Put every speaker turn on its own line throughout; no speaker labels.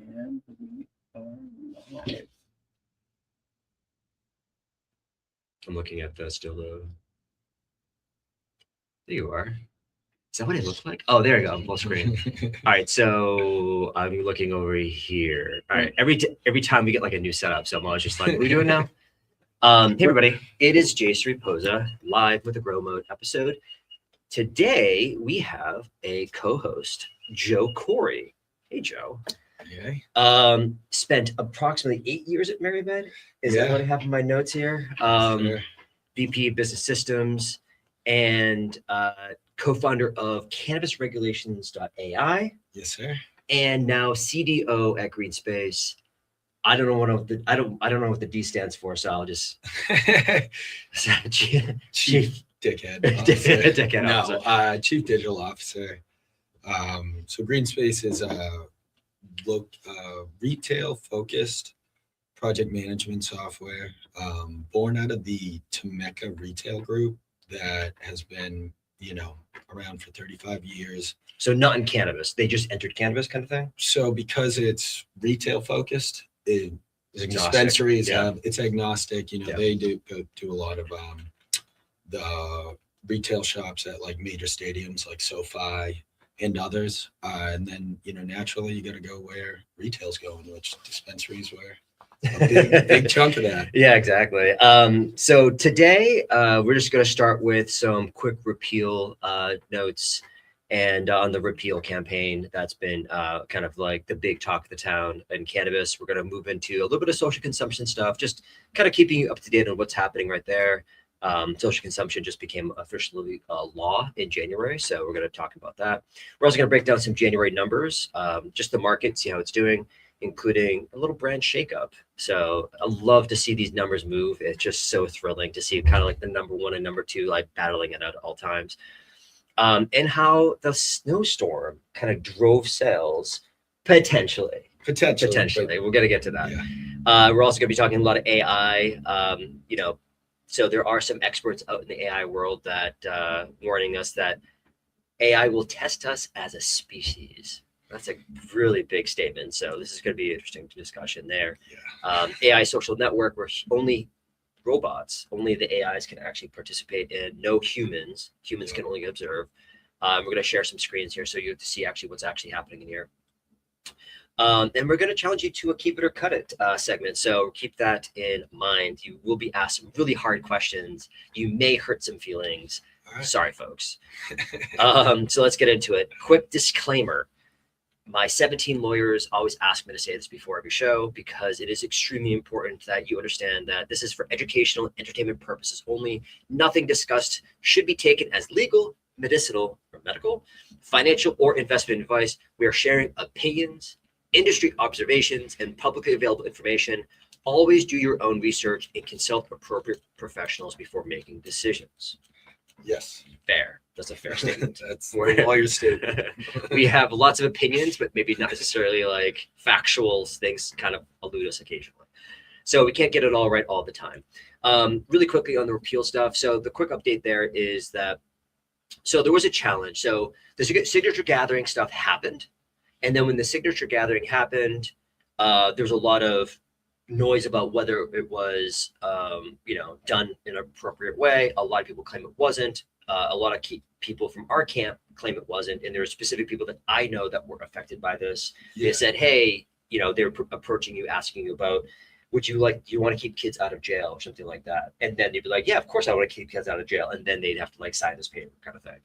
And we are live.
I'm looking at the still the. There you are. Is that what it looks like? Oh, there you go. Full screen. All right, so I'm looking over here. All right, every time we get like a new setup, so I'm always just like, what are we doing now? Hey everybody, it is Jason Reposa live with a Grow Mode episode. Today we have a co-host, Joe Khoury. Hey Joe.
Yeah.
Spent approximately 8 years at Maribed. Is that
Yeah.
what I have in my notes here?
Sure.
VP of Business Systems and co-founder of CannabisRegulations.ai,
Yes, sir.
and now CDO at GreenSpace. I don't know I don't know what the D stands for, so I'll just
Chief Dickhead Officer.
Dickhead
No,
officer.
Chief Digital Officer. So GreenSpace is a retail-focused project management software born out of the Temecca retail group that has been, around for 35 years.
So not in cannabis. They just entered cannabis kind of thing?
So because it's retail-focused,
It's agnostic.
dispensaries
Yeah.
it's agnostic.
Yeah.
They do a lot of the retail shops at like major stadiums like SoFi and others. And then, naturally you got to go where retail's going, which dispensaries were a big chunk of that.
Yeah, exactly. So today we're just going to start with some quick repeal notes and on the repeal campaign that's been kind of like the big talk of the town in cannabis. We're going to move into a little bit of social consumption stuff, just kind of keeping you up to date on what's happening right there. Social consumption just became officially law in January, so we're going to talk about that. We're also going to break down some January numbers, just the market, see how it's doing, including a little brand shakeup. So I love to see these numbers move. It's just so thrilling to see kind of like the number one and number two like battling it out at all times. And how the snowstorm kind of drove sales potentially.
Potentially.
We're going to get to that.
Yeah.
We're also going to be talking a lot of AI. So there are some experts out in the AI world that warning us that AI will test us as a species. That's a really big statement. So this is going to be an interesting discussion there.
Yeah.
AI social network where only robots, only the AIs can actually participate in, no humans. Humans can only observe. We're going to share some screens here so you have to see actually what's actually happening in here. And we're going to challenge you to a keep it or cut it segment. So keep that in mind. You will be asked some really hard questions. You may hurt some feelings.
Right.
Sorry, folks. So let's get into it. Quick disclaimer. My 17 lawyers always ask me to say this before every show because it is extremely important that you understand that this is for educational and entertainment purposes only. Nothing discussed should be taken as legal, medicinal, or medical, financial, or investment advice. We are sharing opinions, industry observations, and publicly available information. Always do your own research and consult appropriate professionals before making decisions.
Yes.
Fair. That's a fair statement.
That's the lawyer's statement.
We have lots of opinions, but maybe not necessarily like factual things kind of elude us occasionally. So we can't get it all right all the time. Really quickly on the repeal stuff. So the quick update there is that, so there was a challenge. So the signature gathering stuff happened. And then when the signature gathering happened, there's a lot of noise about whether it was, done in an appropriate way. A lot of people claim it wasn't. A lot of people from our camp claim it wasn't. And there are specific people that I know that were affected by this.
Yeah.
They said, hey, they were approaching you, asking you about, do you want to keep kids out of jail or something like that? And then they'd be like, yeah, of course I want to keep kids out of jail. And then they'd have to like sign this paper kind of thing.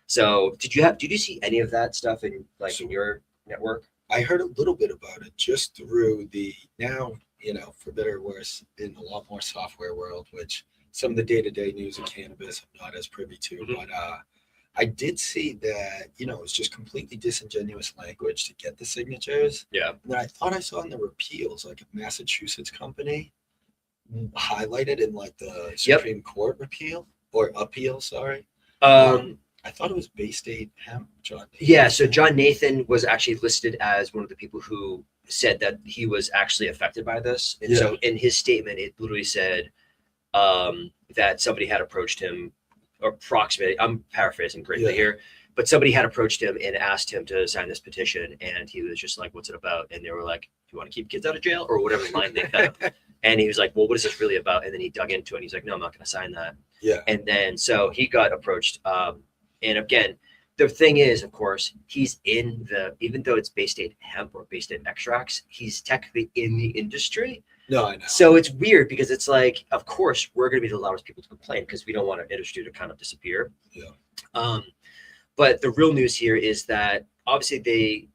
So did you see any of that stuff in your network?
I heard a little bit about it just through the now, for better or worse, in a lot more software world, which some of the day-to-day news of cannabis I'm not as privy to.
Mm-hmm.
But I did see that, it was just completely disingenuous language to get the signatures.
Yeah.
And then I thought I saw in the repeals, like a Massachusetts company highlighted in like the Supreme Court repeal or appeal, sorry. I thought it was Bay State Hemp, John Nathan.
Yeah, so John Nathan was actually listed as one of the people who said that he was actually affected by this. And so in his statement, it literally said that somebody had approached him approximately, I'm paraphrasing greatly here, but somebody had approached him and asked him to sign this petition, and he was just like, "What's it about?" And they were like, "Do you want to keep kids out of jail?" or whatever line they found. And he was like, "Well, what is this really about?" And then he dug into it. And he's like, "No, I'm not going to sign that."
Yeah.
And then so he got approached. And again, the thing is, of course, he's in even though it's Bay State hemp or Bay State extracts, he's technically in the industry.
No, I know.
So it's weird because it's like, of course, we're going to be the loudest people to complain because we don't want our industry to kind of disappear.
Yeah.
But the real news here is that obviously they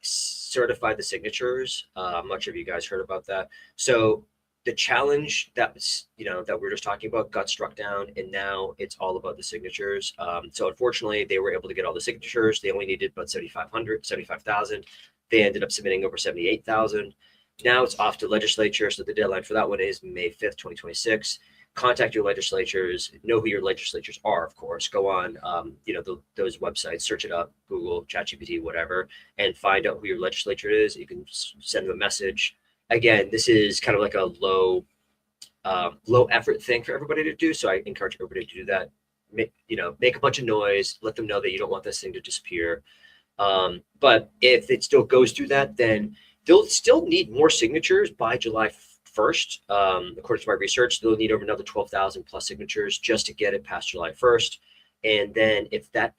certified the signatures. I'm not sure if you guys heard about that. So the challenge that was, that we were just talking about got struck down, and now it's all about the signatures. So unfortunately, they were able to get all the signatures. They only needed about 75,000. They ended up submitting over 78,000. Now it's off to legislature. So the deadline for that one is May 5th, 2026. Contact your legislatures, know who your legislatures are, of course. Go on, those websites, search it up, Google, ChatGPT, whatever, and find out who your legislature is. You can send them a message. Again, this is kind of like a low effort thing for everybody to do. So I encourage everybody to do that. Make a bunch of noise, let them know that you don't want this thing to disappear. But if it still goes through that, then they'll still need more signatures by July 1st. According to my research, they'll need over another 12,000 plus signatures just to get it past July 1st. And then if that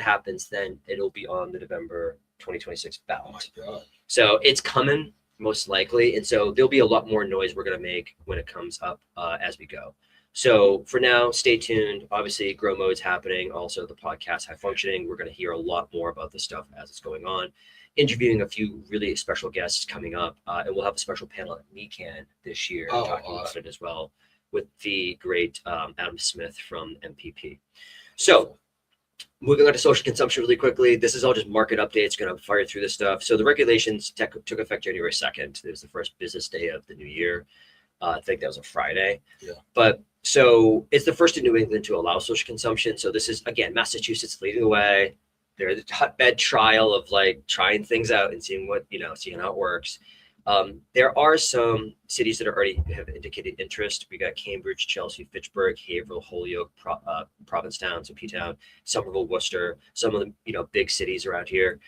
happens, then it'll be on the November 2026 ballot.
Oh my God.
So it's coming most likely. And so there'll be a lot more noise we're going to make when it comes up as we go. So for now, stay tuned. Obviously, Grow Mode's happening. Also, the podcast High Functioning. We're going to hear a lot more about this stuff as it's going on. Interviewing a few really special guests coming up, and we'll have a special panel at NECAN this year talking about it as well with the great Adam Smith from MPP. So moving on to social consumption really quickly. This is all just market updates, going to fire through this stuff. So the regulations took effect January 2nd. It was the first business day of the new year. I think that was a Friday.
Yeah.
But so it's the first in New England to allow social consumption. So this is, again, Massachusetts leading the way. They're the hotbed trial of like trying things out and seeing how it works. There are some cities that already have indicated interest. We got Cambridge, Chelsea, Fitchburg, Haverhill, Holyoke, Provincetown, so P-Town, Somerville, Worcester, some of the big cities around here.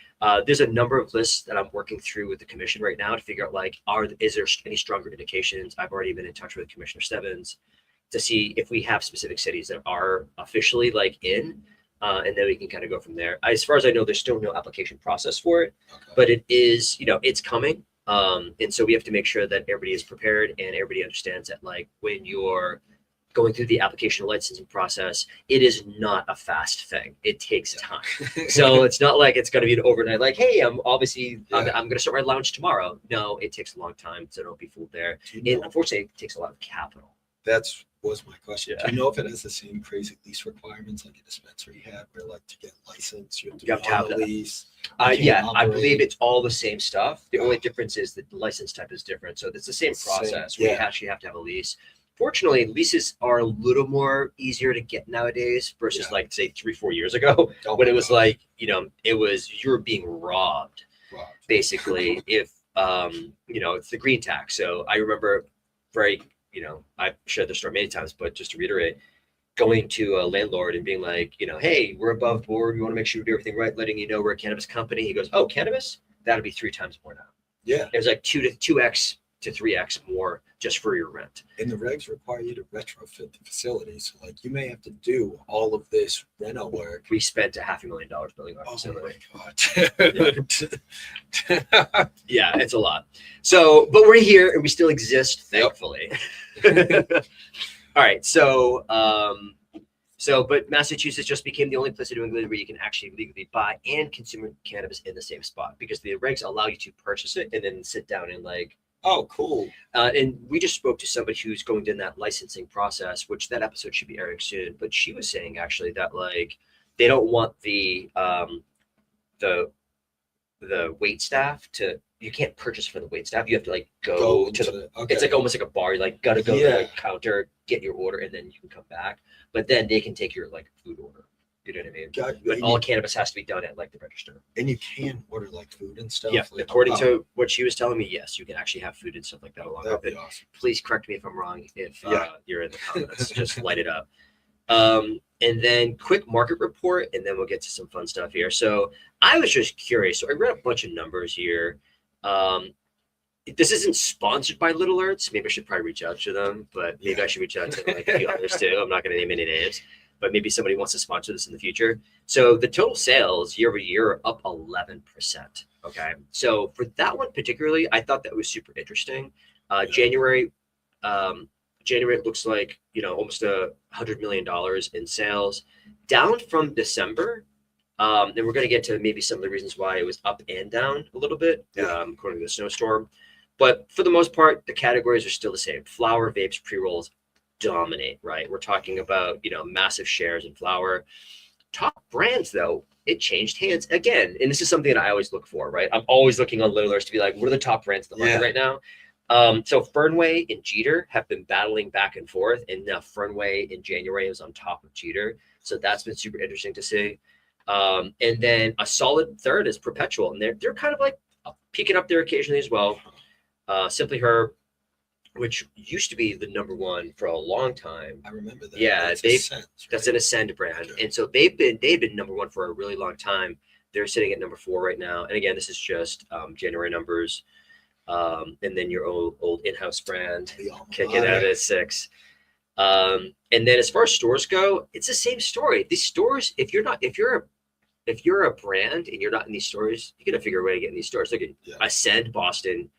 There's a number of lists that I'm working through with the commission right now to figure out is there any stronger indications. I've already been in touch with Commissioner Stebbins to see if we have specific cities that are officially in. And then we can kind of go from there. As far as I know, there's still no application process for it, but it is, it's coming. And so we have to make sure that everybody is prepared and everybody understands that when you're going through the application licensing process, it is not a fast thing. It takes time. So it's not like it's going to be an overnight, hey, I'm going to start my lounge tomorrow. No, it takes a long time. So don't be fooled there. Unfortunately, it takes a lot of capital.
Was my question.
Yeah.
Do you know if it has the same crazy lease requirements like a dispensary had, where to get licensed you have to have a lease?
I believe it's all the same stuff. The only difference is that the license type is different. So it's the same process. We actually have to have a lease. Fortunately, leases are a little more easier to get nowadays versus say 3-4 years ago when it was you were being robbed. Basically, if it's the green tax. So I remember I've shared the story many times, but just to reiterate, going to a landlord and being hey, we're above board. We want to make sure we do everything right, letting you know we're a cannabis company. He goes, oh, cannabis? That'll be 3 times more now.
Yeah.
It was 2x to 3x more just for your rent.
And the regs require you to retrofit the facility. So you may have to do all of this reno work.
We spent $500,000 building our facility.
Oh my God.
Yeah, it's a lot. So, but we're here and we still exist, thankfully. All right. So, but Massachusetts just became the only place in New England where you can actually legally buy and consume cannabis in the same spot because the regs allow you to purchase it and then sit down and
oh, cool.
And we just spoke to somebody who's going down that licensing process, which that episode should be airing soon. But she was saying actually that they don't want the wait staff to. You can't purchase for the wait staff. You have to go to the. Okay. It's almost like a bar. You gotta go to the counter, get your order, and then you can come back. But then they can take your food order. You know what I mean? But all cannabis has to be done at the register.
And you can order food and stuff.
Yeah, according to what she was telling me, yes, you can actually have food and stuff like that along with it.
Awesome.
Please correct me if I'm wrong. If you're in the comments, just light it up. And then quick market report, and then we'll get to some fun stuff here. So I was just curious. So I read a bunch of numbers here. This isn't sponsored by Little Alerts. Maybe I should probably reach out to them, but maybe I should reach out to like a few others too. I'm not going to name any names, but maybe somebody wants to sponsor this in the future. So the total sales year over year are up 11%. Okay. So for that one particularly, I thought that was super interesting. January, it looks like, almost $100 million in sales, down from December. And we're going to get to maybe some of the reasons why it was up and down a little bit, according to the snowstorm. But for the most part, the categories are still the same. Flower, vapes, pre-rolls dominate, right? We're talking about, massive shares in flower. Top brands, though, it changed hands again. And this is something that I always look for, right? I'm always looking on Little Alerts to be like, what are the top brands in the market right now? So Fernway and Jeter have been battling back and forth, and now Fernway in January is on top of Jeter. So that's been super interesting to see. And then a solid third is Perpetual, and they're kind of like peeking up there occasionally as well. Simply Herb, which used to be the number one for a long time.
I remember that.
Yeah,
that's
that's an Ascend brand, and so they've been number one for a really long time. They're sitting at number 4 right now, and again, this is just January numbers. And then your old in-house brand kicking out at 6. And then as far as stores go, it's the same story. These stores, if you're a brand and you're not in these stores, you got to figure a way to get in these stores. Look at Ascend Boston,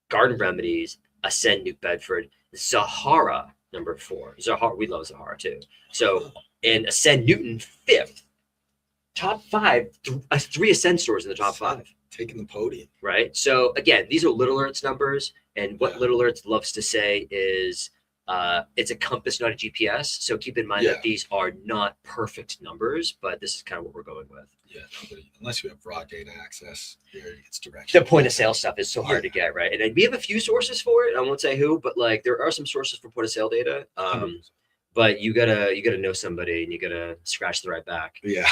Garden Remedies, Ascend New Bedford, Zahara number 4. Zahara, we love Zahara too. So, and Ascend Newton 5th. Top 5, 3 Ascend stores in the top 5.
Taking the podium. Right.
So again, these are Little Alerts numbers. And what Little Alerts loves to say is it's a compass, not a GPS. So keep in mind that these are not perfect numbers, but this is kind of what we're going with.
Yeah. Unless you have raw data access, it's direction.
The point of sale stuff is so hard to get, right? And we have a few sources for it. I won't say who, but like there are some sources for point of sale data. But you gotta know somebody, and you gotta scratch the right back.
Yeah.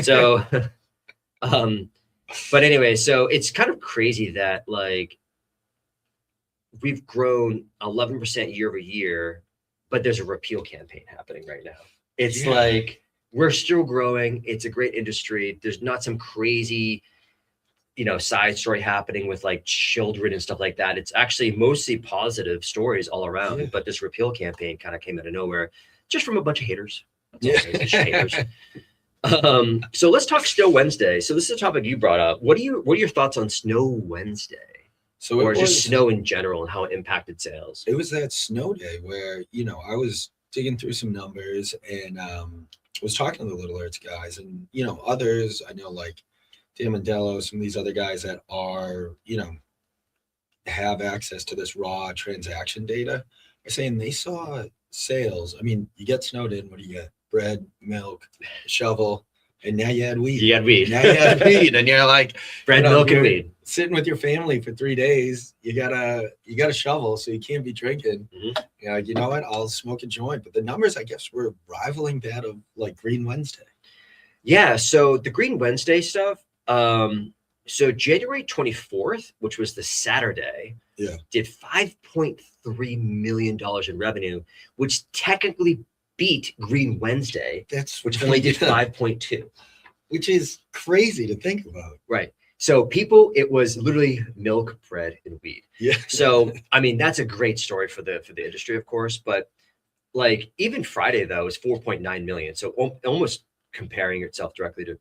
So but anyway, so it's kind of crazy that like we've grown 11% year over year, but there's a repeal campaign happening right now. It's like we're still growing. It's a great industry. There's not some crazy, side story happening with like children and stuff like that. It's actually mostly positive stories all around. But this repeal campaign kind of came out of nowhere, just from a bunch of haters. That's all it is, just haters. So let's talk Snow Wednesday. So this is a topic you brought up. What are your thoughts on Snow Wednesday? Or just snow in general and how it impacted sales?
It was that snow day where, I was digging through some numbers and was talking to the Little Alerts guys and, others I know like Dan Mandello, some of these other guys that are, have access to this raw transaction data are saying they saw sales. I mean, you get snowed in, what do you get? Bread, milk, shovel, and now you had weed.
Now you
had weed, and you're like
bread, milk, and weed.
Sitting with your family for 3 days, you got a shovel, so you can't be drinking. You're like, you know what? I'll smoke a joint. But the numbers, I guess, were rivaling that of like Green Wednesday.
Yeah. So the Green Wednesday stuff. So January 24th, which was the Saturday, did $5.3 million in revenue, which technically beat Green Wednesday, which only did 5.2,
which is crazy to think about.
Right. So it was literally milk, bread, and weed.
Yeah.
So I mean, that's a great story for the industry, of course. But like even Friday though was 4.9 million. So almost comparing itself directly to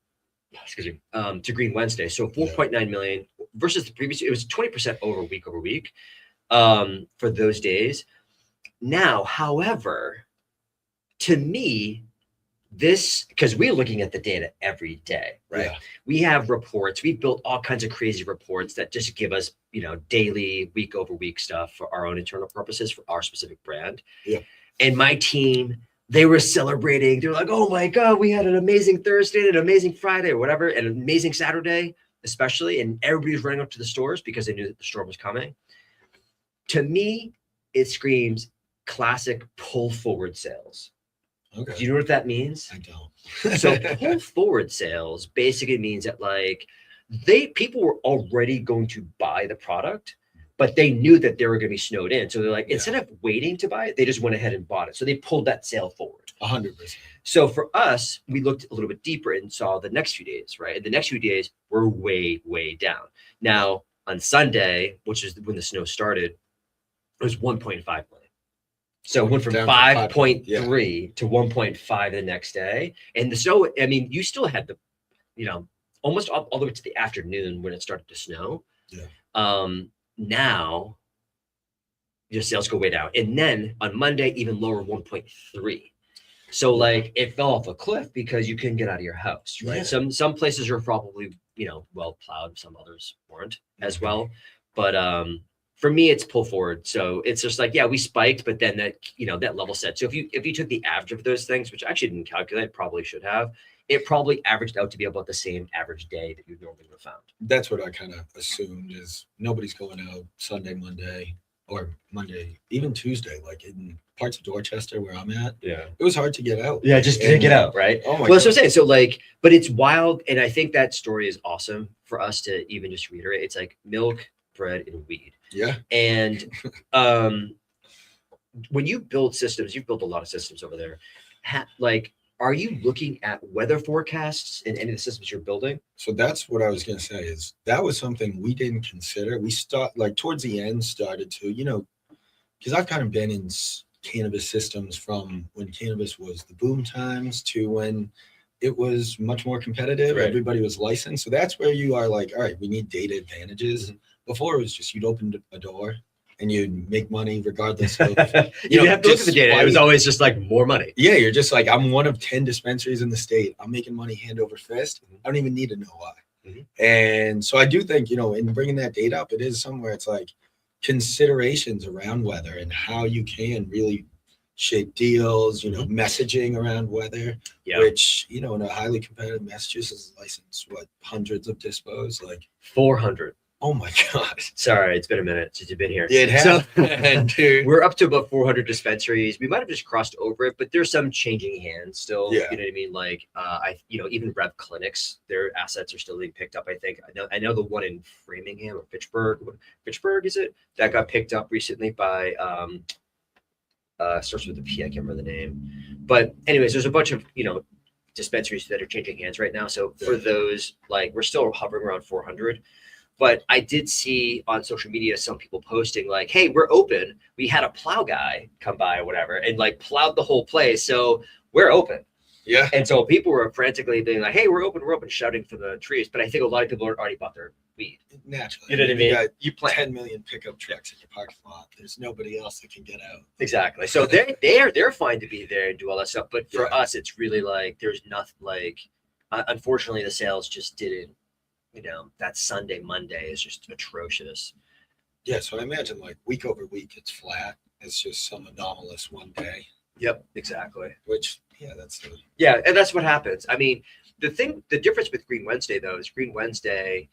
Green Wednesday. So 4.9 million versus the previous. It was 20% over week for those days. Now, however, to me, because we're looking at the data every day, right? We have reports. We've built all kinds of crazy reports that just give us, daily, week over week stuff for our own internal purposes for our specific brand. And my team, they were celebrating. They're like, oh my God, we had an amazing Thursday, an amazing Friday or whatever, and an amazing Saturday, especially. And everybody's running up to the stores because they knew that the storm was coming. To me, it screams classic pull forward sales.
Okay.
Do you know what that means?
I don't.
So pull forward sales basically means that like people were already going to buy the product, but they knew that they were going to be snowed in. So they're like,
Yeah.
instead of waiting to buy it, they just went ahead and bought it. So they pulled that sale forward.
100%.
So for us, we looked a little bit deeper and saw the next few days, right? And the next few days were way, way down. Now on Sunday, which is when the snow started, it was 1.5 million. So it went from
Down from
5.3 to 1.5 the next day. And the snow, I mean, you still had the, almost all the way to the afternoon when it started to snow.
Yeah.
Now your sales go way down. And then on Monday, even lower, 1.3. So like it fell off a cliff because you couldn't get out of your house, right?
Yeah.
Some places are probably, well plowed, some others weren't as well. But for me, it's pull forward. So it's just like, yeah, we spiked, but then that level set. So if you took the average of those things, which I actually didn't calculate, probably should have, it probably averaged out to be about the same average day that you normally would have found.
That's what I kind of assumed is nobody's going out Sunday, Monday, or Monday, even Tuesday. Like in parts of Dorchester where I'm at,
Yeah.
it was hard to get out.
Yeah, just to get out, right?
Oh my
Well, that's what I'm
God.
saying. So like, but it's wild. And I think that story is awesome for us to even just reiterate. It's like milk, bread, and weed.
Yeah.
And when you build systems, you've built a lot of systems over there. Are you looking at weather forecasts in any of the systems you're building?
So that's what I was going to say is that was something we didn't consider. We towards the end started to, because I've kind of been in cannabis systems from when cannabis was the boom times to when it was much more competitive.
Right.
Everybody was licensed. So that's where you are like, all right, we need data advantages.
Mhm.
Before it was just you'd open a door and you'd make money regardless of
You didn't have to look at the data. It was always just like more money.
Yeah, you're just like, I'm one of 10 dispensaries in the state. I'm making money hand over fist. I don't even need to know why.
Mhm.
And so I do think, in bringing that data up, it is somewhere it's like considerations around weather and how you can really shape deals, messaging around weather,
Yeah.
which, in a highly competitive Massachusetts license, hundreds of dispos, like
400.
Oh my God.
Sorry, it's been a minute since you've been here.
Yeah, it has.
So,
Dude.
we're up to about 400 dispensaries. We might have just crossed over it, but there's some changing hands still.
Yeah.
You know what I mean? Like, even Rev clinics, their assets are still being picked up. I think I know the one in Framingham or Fitchburg, is it? That got picked up recently by starts with a P. I can't remember the name. But anyways, there's a bunch of dispensaries that are changing hands right now. So for those, like, we're still hovering around 400. But I did see on social media some people posting like, hey, we're open. We had a plow guy come by or whatever and like plowed the whole place. So we're open.
Yeah.
And so people were frantically being like, hey, we're open, shouting from the trees. But I think a lot of people already bought their weed.
Naturally.
You know what I mean?
You got
You plan.
10 million pickup trucks in your parking lot. There's nobody else that can get out.
Exactly. So they're fine to be there and do all that stuff. But for
Yeah.
us, it's really like there's nothing like, unfortunately, the sales just didn't. That Sunday, Monday is just atrocious.
Yeah, so I imagine like week over week it's flat. It's just some anomalous one day.
Yep, exactly.
Which,
Yeah, and that's what happens. I mean, the difference with Green Wednesday though is Green Wednesday,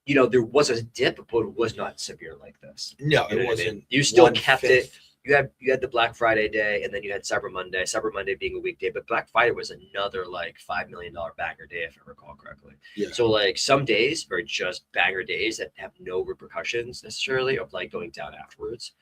there was a dip, but it was not severe like this.
no,
You know
it
what I
wasn't.
mean? You still kept
1/5.
it. You had the Black Friday day, and then you had Cyber Monday. Cyber Monday being a weekday, but Black Friday was another like $5 million banger day, if I recall correctly.
Yeah.
So like some days are just banger days that have no repercussions necessarily of like going down afterwards.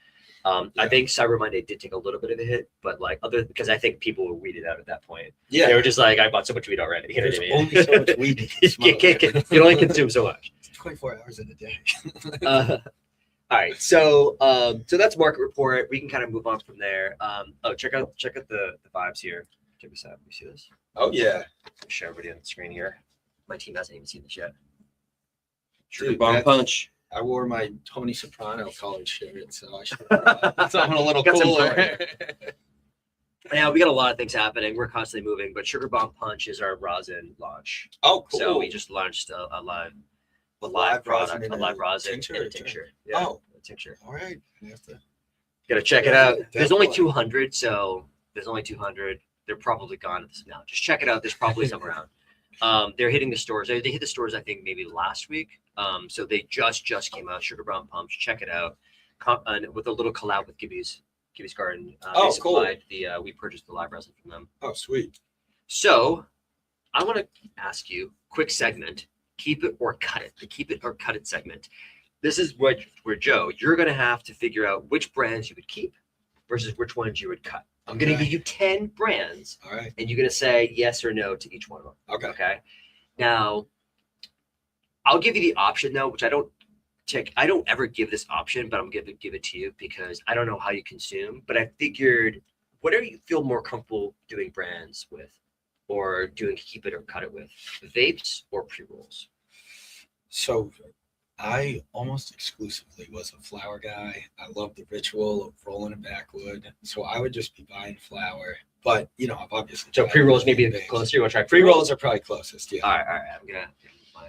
I think Cyber Monday did take a little bit of a hit, but like because I think people were weeded out at that point.
Yeah.
They were just like, I bought so much weed already. You know
There's
what I mean?
only so much weed you can
you can only consume so much.
It's 24 hours in a day.
All right, so that's market report. We can kind of move on from there. Check out the vibes here. Check this out. You see this?
Oh yeah.
Show everybody on the screen here. My team hasn't even seen this yet.
Dude,
Bomb
that's-
punch.
I wore my Tony Soprano collared shirt, so I should something a little
Got some
cooler.
Now we got a lot of things happening. We're constantly moving, but Sugar Bomb Punch is our rosin launch.
Oh, cool.
So we just launched a live
rosin
product,
in
a live rosin
tincture
and
or
a tincture. Yeah,
Oh.
a tincture.
All right. You have to.
Gotta check it
Yeah,
out. There's only
definitely.
200, so there's only 200. They're probably gone at this now. Just check it out. There's probably some around. They're hitting the stores. They hit the stores, I think, maybe last week. So they just came out. Sugar Brown Pumps. Check it out. And with a little collab with Gibby's Garden.
Oh,
they
cool.
supplied we purchased the live resin from them.
Oh, sweet.
So I want to ask you, quick segment, keep it or cut it. The keep it or cut it segment. this is what where Joe, you're gonna have to figure out which brands you would keep versus which ones you would cut. I'm gonna give you 10 brands,
All right.
and you're gonna say yes or no to each one of them.
Okay.
Okay. Now, I'll give you the option though, which I don't ever give this option, but I'm gonna give it to you because I don't know how you consume. But I figured, whatever you feel more comfortable doing brands with, or doing keep it or cut it with, vapes or pre-rolls.
So I almost exclusively was a flower guy. I love the ritual of rolling a backwood. So I would just be buying flower. But, you know, I've obviously.
So
tried
pre-rolls maybe
vapes.
closer. You want to try
Pre-rolls are probably closest. Yeah.
All right. I'm gonna my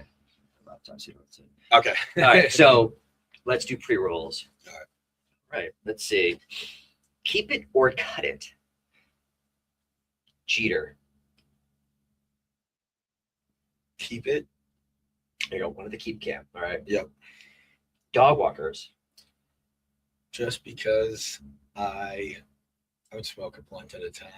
laptop so you don't see.
Okay.
All right. So let's do pre-rolls.
All right.
Right. Let's see. Keep it or cut it. Jeter.
Keep it.
There you go. One of the keep camp. All right.
Yep.
Dog walkers.
Just because I would smoke a blunt at a time.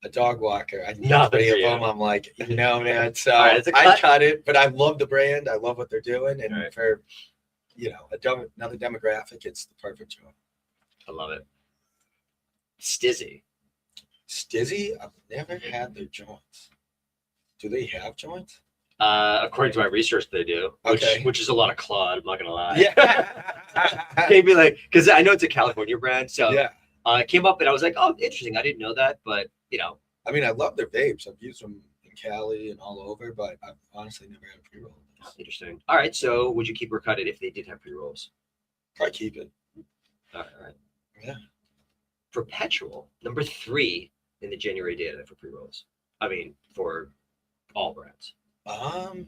A dog walker, I need
Nothing
3
for
of
you.
them. I'm like, you know, man. So
All right, it's a
I
cut.
cut it, but I love the brand. I love what they're doing, and
Right.
for another demographic, it's the perfect joint.
I love it. Stizzy.
Stizzy, I've never had their joints. Do they have joints?
According to my research, they do.
Okay.
Which is a lot of Claude. I'm not gonna lie.
Yeah.
Maybe like because I know it's a California brand, so
Yeah.
it came up and I was like, oh, interesting. I didn't know that, but you know,
I mean, I love their vapes. I've used them in Cali and all over, but I've honestly never had a pre-roll.
interesting. All right. So would you keep or cut it if they did have pre-rolls?
Probably keep it.
All right.
Yeah.
Perpetual, number 3 in the January data for pre-rolls. I mean, for all brands.
I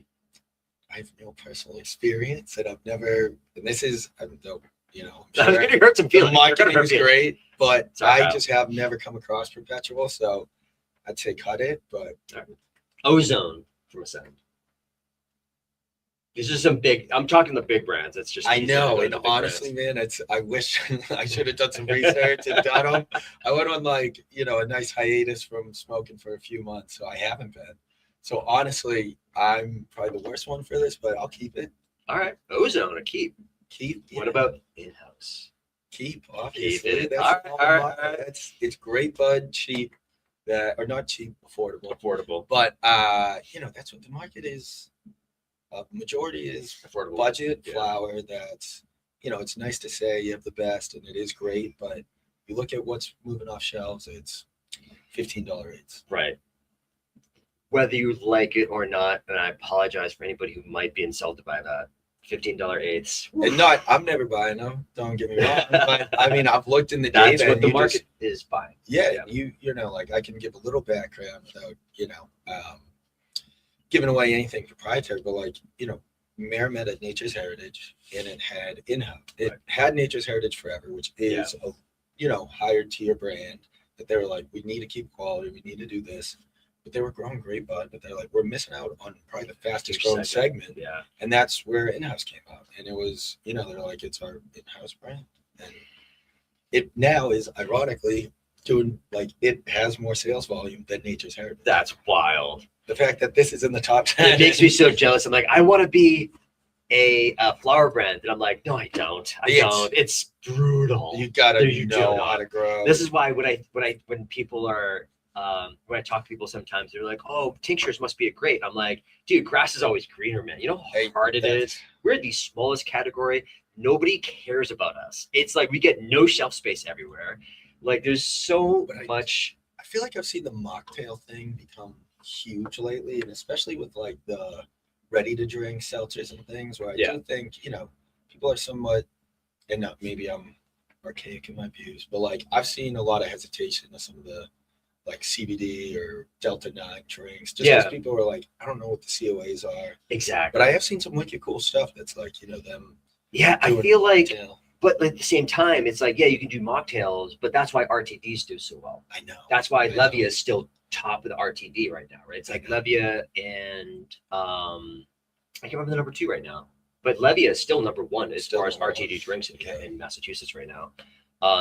have no personal experience, and I've never. And this is, I don't know, you know,
I was
I'm
gonna hurt some
the
feelings.
marketing is
Feelings.
great, but
Sorry,
I
Kyle.
just have never come across perpetual, so I'd say cut it. But
Ozone from Ascend. These are some big. I'm talking the big brands. It's just
I
easier to
know,
go to
and
the big
honestly,
brands.
man, it's. I wish I should have done some research and done them. I went on like a nice hiatus from smoking for a few months, so I haven't been. So honestly, I'm probably the worst one for this, but I'll keep it.
All right, Ozone a keep.
Keep.
What
yeah.
about in-house?
Keep? Obviously,
it.
that's
All right,
all
all right,
my-
all right.
It's great bud, cheap. That or not cheap, affordable.
Affordable.
But that's what the market is. Majority is
Affordable.
budget
Yeah.
flower. That's it's nice to say you have the best, and it is great. But you look at what's moving off shelves, it's $15 rates.
Right. Whether you like it or not, and I apologize for anybody who might be insulted by that. $15 eighths.
And I'm never buying them. Don't get me wrong. But I mean, I've looked in the
That's
data.
what
and
the
you
market
just-
is buying.
Yeah,
Yeah.
like I can give a little background without giving away anything proprietary, but Merrimet at Nature's Heritage, and it had in-house. It
Right.
had Nature's Heritage Forever, which is a higher tier brand that they were like, we need to keep quality, we need to do this. But they were growing great bud, but they're like, we're missing out on probably the fastest growing segment.
Yeah.
And that's where in-house came out. And it was, they're like, it's our in-house brand. And it now is ironically doing it has more sales volume than Nature's Heritage.
That's wild.
The fact that this is in the top 10
It makes me so jealous. I'm like, I want to be a flower brand. And I'm like, no, I don't. I don't. It's brutal.
You gotta
You do
know
not.
how to grow.
This is why when people are when I talk to people sometimes they're like, oh, tinctures must be great. I'm like, dude, grass is always greener, man. You know how hard it is. We're the smallest category. Nobody cares about us. It's like we get no shelf space everywhere. Like there's so much.
I feel like I've seen the mocktail thing become huge lately, and especially with the ready to drink seltzers and things where I do think, people are somewhat, and maybe I'm archaic in my views, but I've seen a lot of hesitation of some of the CBD or Delta 9 drinks, just because people are like, I don't know what the COAs are.
Exactly.
But I have seen some wicked cool stuff that's them.
Yeah, I feel like,
mocktail.
but at the same time, it's like, yeah, you can do mocktails, but that's why RTDs do so well.
I know.
That's why
I know.
Levia is still top of the RTD right now, right? It's like Levia and I can't remember the number 2 right now, but Levia is still number 1 as far as RTD drinks in Massachusetts right now.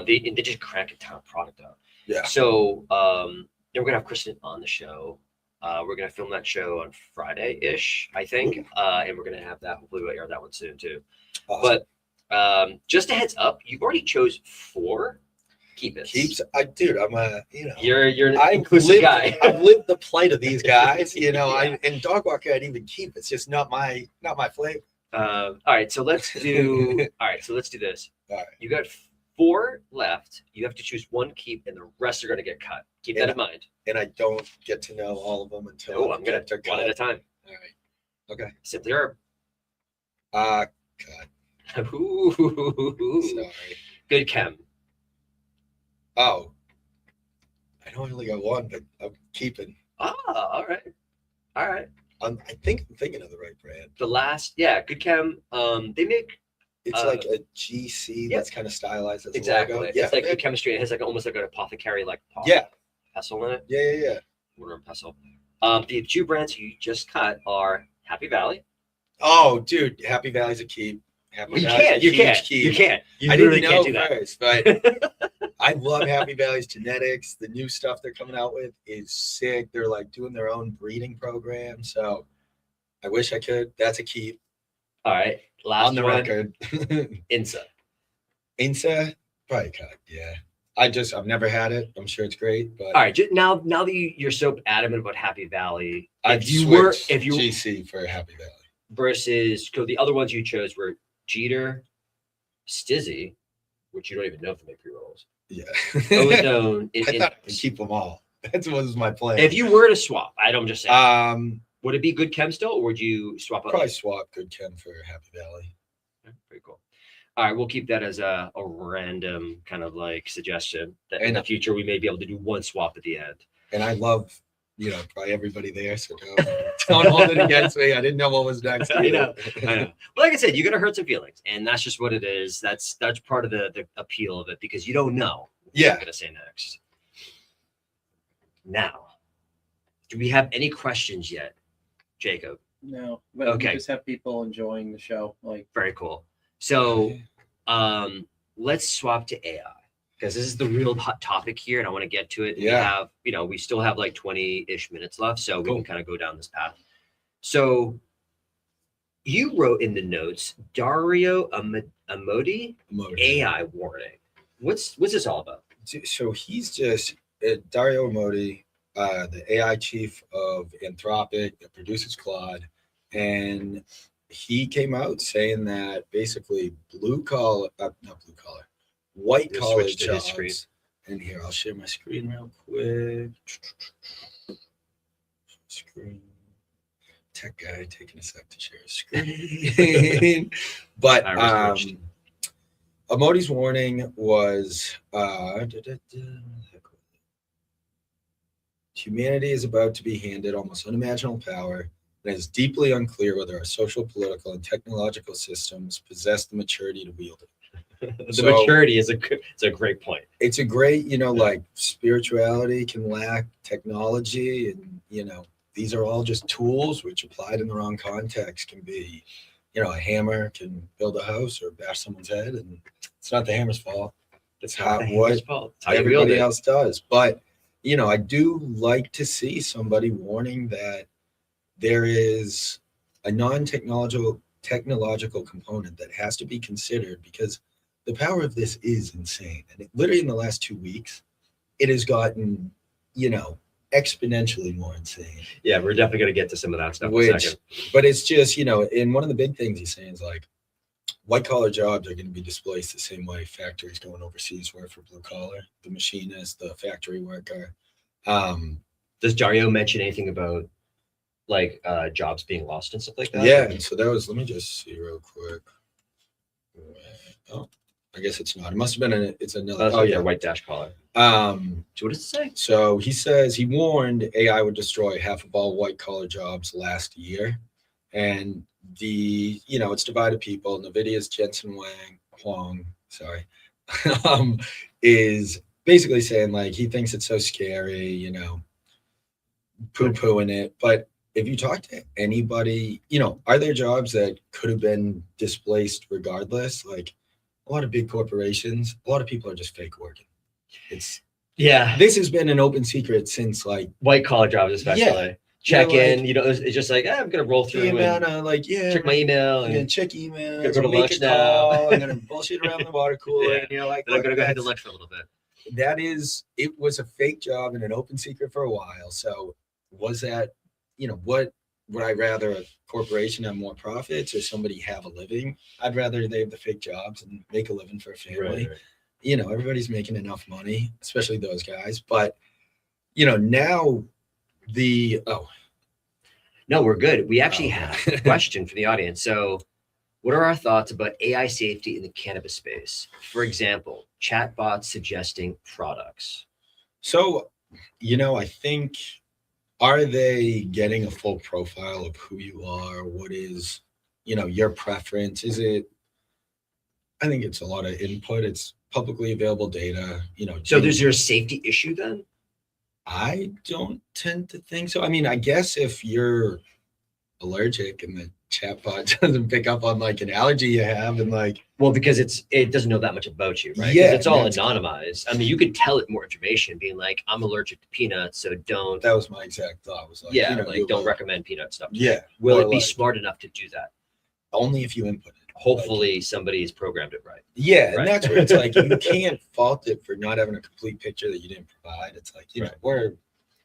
They just crank a ton of product out.
Yeah.
So we're gonna have Kristen on the show We're gonna film that show on Friday-ish, I think, and we're gonna have that. Hopefully, we'll air that one soon too.
Awesome.
But just a heads up, you've already chose 4 keep-its.
Dude, I'm
You're an
I've
inclusive
lived,
guy.
I've lived the plight of these guys, and dog walker I'd even keep. It's just not my flavor.
All right, so let's do. All right, so let's do this.
All right.
You got 4 left. You have to choose 1 keep, and the rest are going to get cut. Keep that in mind.
And I don't get to know all of them until
Oh, I'm gonna
they're
one
cut.
at a time.
All right. Okay.
Simply herb.
God.
Ooh,
Sorry.
good chem.
Oh. I know I only got 1, but I'm keeping.
Ah, all right, all right.
I think I'm thinking of the right brand.
The last, yeah, good chem. They make
It's like a GC that's kind of stylized as
exactly.
a logo. Yeah,
It's like good chemistry. It has like almost like an apothecary like pestle in it.
Yeah.
Water and pestle. The 2 brands you just cut are Happy Valley.
Oh, dude, Happy Valley's a keep.
You can't. You
I
literally
didn't
can't
know
do that.
first, but I love Happy Valley's genetics. The new stuff they're coming out with is sick. They're like doing their own breeding program. So I wish I could. That's a keep.
All right. Last
On the
one,
record.
Insa.
Insa, probably cut. Yeah. I've never had it. I'm sure it's great, but
All right. Now that you're so adamant about Happy Valley,
I've
if you
GC for Happy Valley
versus the other ones you chose were Jeter, Stizzy, which you don't even know if they make pre-rolls.
Yeah.
Ozone.
I thought I'd keep them all. That was my plan.
If you were to swap, I'm just saying.
Um,
Would it be good chem still, or would you swap out?
probably swap good chem for Happy Valley.
Okay, very cool. All right, we'll keep that as a random kind of like suggestion that in the future we may be able to do 1 swap at the end.
And I love, probably everybody there. So don't hold it against me. I didn't know what was next.
I know. But like I said, you're gonna hurt some feelings, and that's just what it is. That's part of the appeal of it because you don't know what you're gonna say next. Now, do we have any questions yet, Jacob?
No, but we just have people enjoying the show. Like,
very cool. So, let's swap to AI because this is the real hot topic here, and I want to get to it.
Yeah.
We have, we still have like 20-ish minutes left, so we can kind of go down this path. So, you wrote in the notes, Dario Amodi AI warning. What's this all about?
So he's just Dario Amodi, the AI chief of Anthropic that produces Claude, and he came out saying that basically white collar jobs. And here, I'll share my screen real quick. Screen. Tech guy taking a sec to share his screen. But Amodi's warning was humanity is about to be handed almost unimaginable power, and it is deeply unclear whether our social, political, and technological systems possess the maturity to wield it.
Maturity is a great point.
It's a great, like spirituality can lack technology, and these are all just tools which applied in the wrong context can be, a hammer can build a house or bash someone's head, and it's not the hammer's fault. It's not what everybody else does. But I do like to see somebody warning that there is a non-technological component that has to be considered because the power of this is insane. And literally in the last 2 weeks, it has gotten, exponentially more insane.
Yeah, we're definitely going to get to some of that stuff in a second.
But it's just, and one of the big things he's saying is like, white collar jobs are going to be displaced the same way factories going overseas were for blue collar, the machinist, the factory worker.
Does Dario mention anything about like jobs being lost and stuff like that?
Yeah, and so that was, let me just see real quick. Oh, I guess it's not. It must have been it's another.
White dash collar.
So
what does it say?
So he says he warned AI would destroy half of all white collar jobs last year. And it's divided people. NVIDIA's Jensen Huang, is basically saying like he thinks it's so scary, poo-pooing it. But if you talk to anybody, are there jobs that could have been displaced regardless? Like a lot of big corporations, a lot of people are just fake working. This has been an open secret since like
white collar jobs, especially. check
Yeah,
in. You know, it's just like I'm gonna roll
the
through
amount
and
of like,
check my email
and then
and
check emails,
Gonna go to
make
lunch
a call,
now.
and then bullshit around the water cooler.
Yeah.
And you're like,
then I'm
look,
gonna go head to
that's-
lunch for a little bit.
it was a fake job and an open secret for a while. So was that, what would I rather a corporation have more profits or somebody have a living? I'd rather they have the fake jobs and make a living for a family.
Right.
Everybody's making enough money, especially those guys. But, now
No, we're good. We actually
Oh,
have
okay.
a question for the audience. So, what are our thoughts about AI safety in the cannabis space? For example, chatbots suggesting products.
So, I think, are they getting a full profile of who you are? What is, your preference? I think it's a lot of input. It's publicly available data,
So, is there a safety issue then?
I don't tend to think so. I mean, I guess if you're allergic and the chatbot doesn't pick up on like an allergy you have and like,
Well, because it doesn't know that much about you, right? 'Cause
Yeah,
it's all
that's-
anonymized. I mean, you could tell it more information, being like, "I'm allergic to peanuts, so don't."
that was my exact thought. Was like,
Yeah,
you
don't
will-
recommend peanut stuff.
Yeah.
Will
or
it be
like,
smart enough to do that?
only if you input it?
Hopefully, somebody's programmed it right.
Yeah, and
Right.
that's where it's like you can't fault it for not having a complete picture that you didn't provide. It's like,
Right.
we're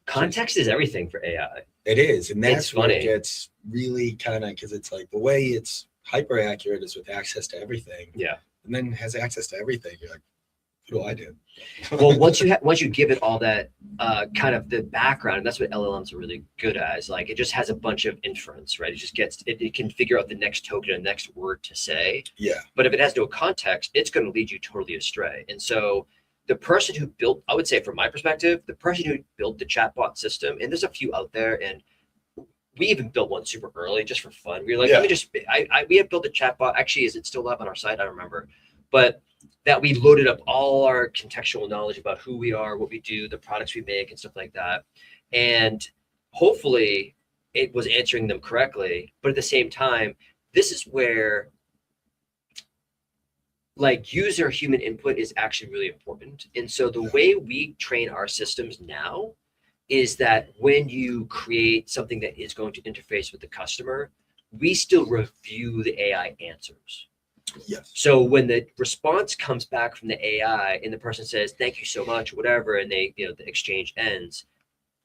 Context is everything for AI.
it is, and that's
It's
where it
funny.
gets really kind of because it's like the way it's hyper accurate is with access to everything,
Yeah.
and then has access to everything. You're like, what do I do?
Well, once you give it all that kind of the background, and that's what LLMs are really good at. Is like it just has a bunch of inference, right? It just gets it can figure out the next token and next word to say.
Yeah,
But if it has no context, it's going to lead you totally astray. And so the person who built, I would say from my perspective, the person who built the chatbot system, and there's a few out there, and we even built one super early just for fun. We were like,
Yeah.
let me just, we have built a chatbot. Actually, is it still up on our site? I don't remember. But that we loaded up all our contextual knowledge about who we are, what we do, the products we make, and stuff like that. And hopefully it was answering them correctly. But at the same time, this is where like user human input is actually really important. And so the way we train our systems now is that when you create something that is going to interface with the customer, we still review the AI answers.
yes,
So when the response comes back from the AI and the person says, thank you so much, or whatever, and they, the exchange ends,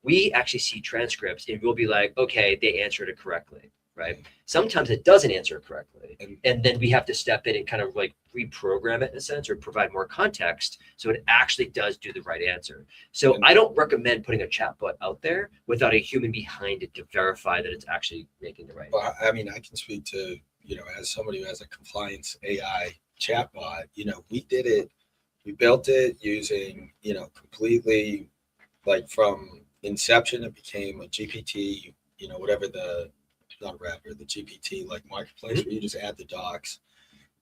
we actually see transcripts and we'll be like, okay, they answered it correctly, right? Sometimes it doesn't answer it correctly. And then we have to step in and kind of like reprogram it in a sense or provide more context so it actually does do the right answer. So I don't recommend putting a chatbot out there without a human behind it to verify that it's actually making the right.
Well, I mean, I can speak to, as somebody who has a compliance AI chatbot, we built it using, completely like from inception, it became a GPT, whatever not wrapper, the GPT like marketplace where you just add the docs.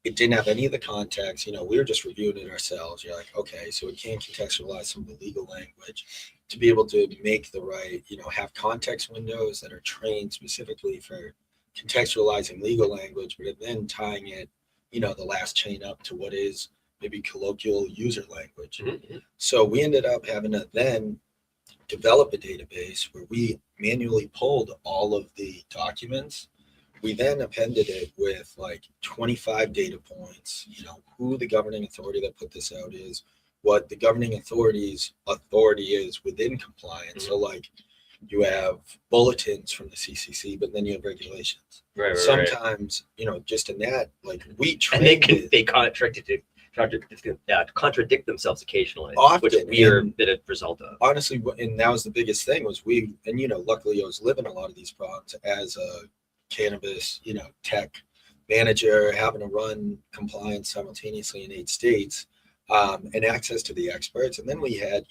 It didn't have any of the context, we were just reviewing it ourselves. You're like, okay, so we can't contextualize some of the legal language to be able to make the right, have context windows that are trained specifically for contextualizing legal language, but then tying it, the last chain up to what is maybe colloquial user language.
Mm-hmm.
So we ended up having to then develop a database where we manually pulled all of the documents. We then appended it with like 25 data points, who the governing authority that put this out is, what the governing authority's authority is within compliance.
Mm-hmm.
So like you have bulletins from the CCC, but then you have regulations.
Right.
Sometimes, just in that, like we
And they
trained it
contradict themselves occasionally,
Often,
which we are a
and-
bit of result of.
honestly, and that was the biggest thing was luckily I was living a lot of these problems as a cannabis, tech manager, having to run compliance simultaneously in 8 states, and access to the experts. And then we had,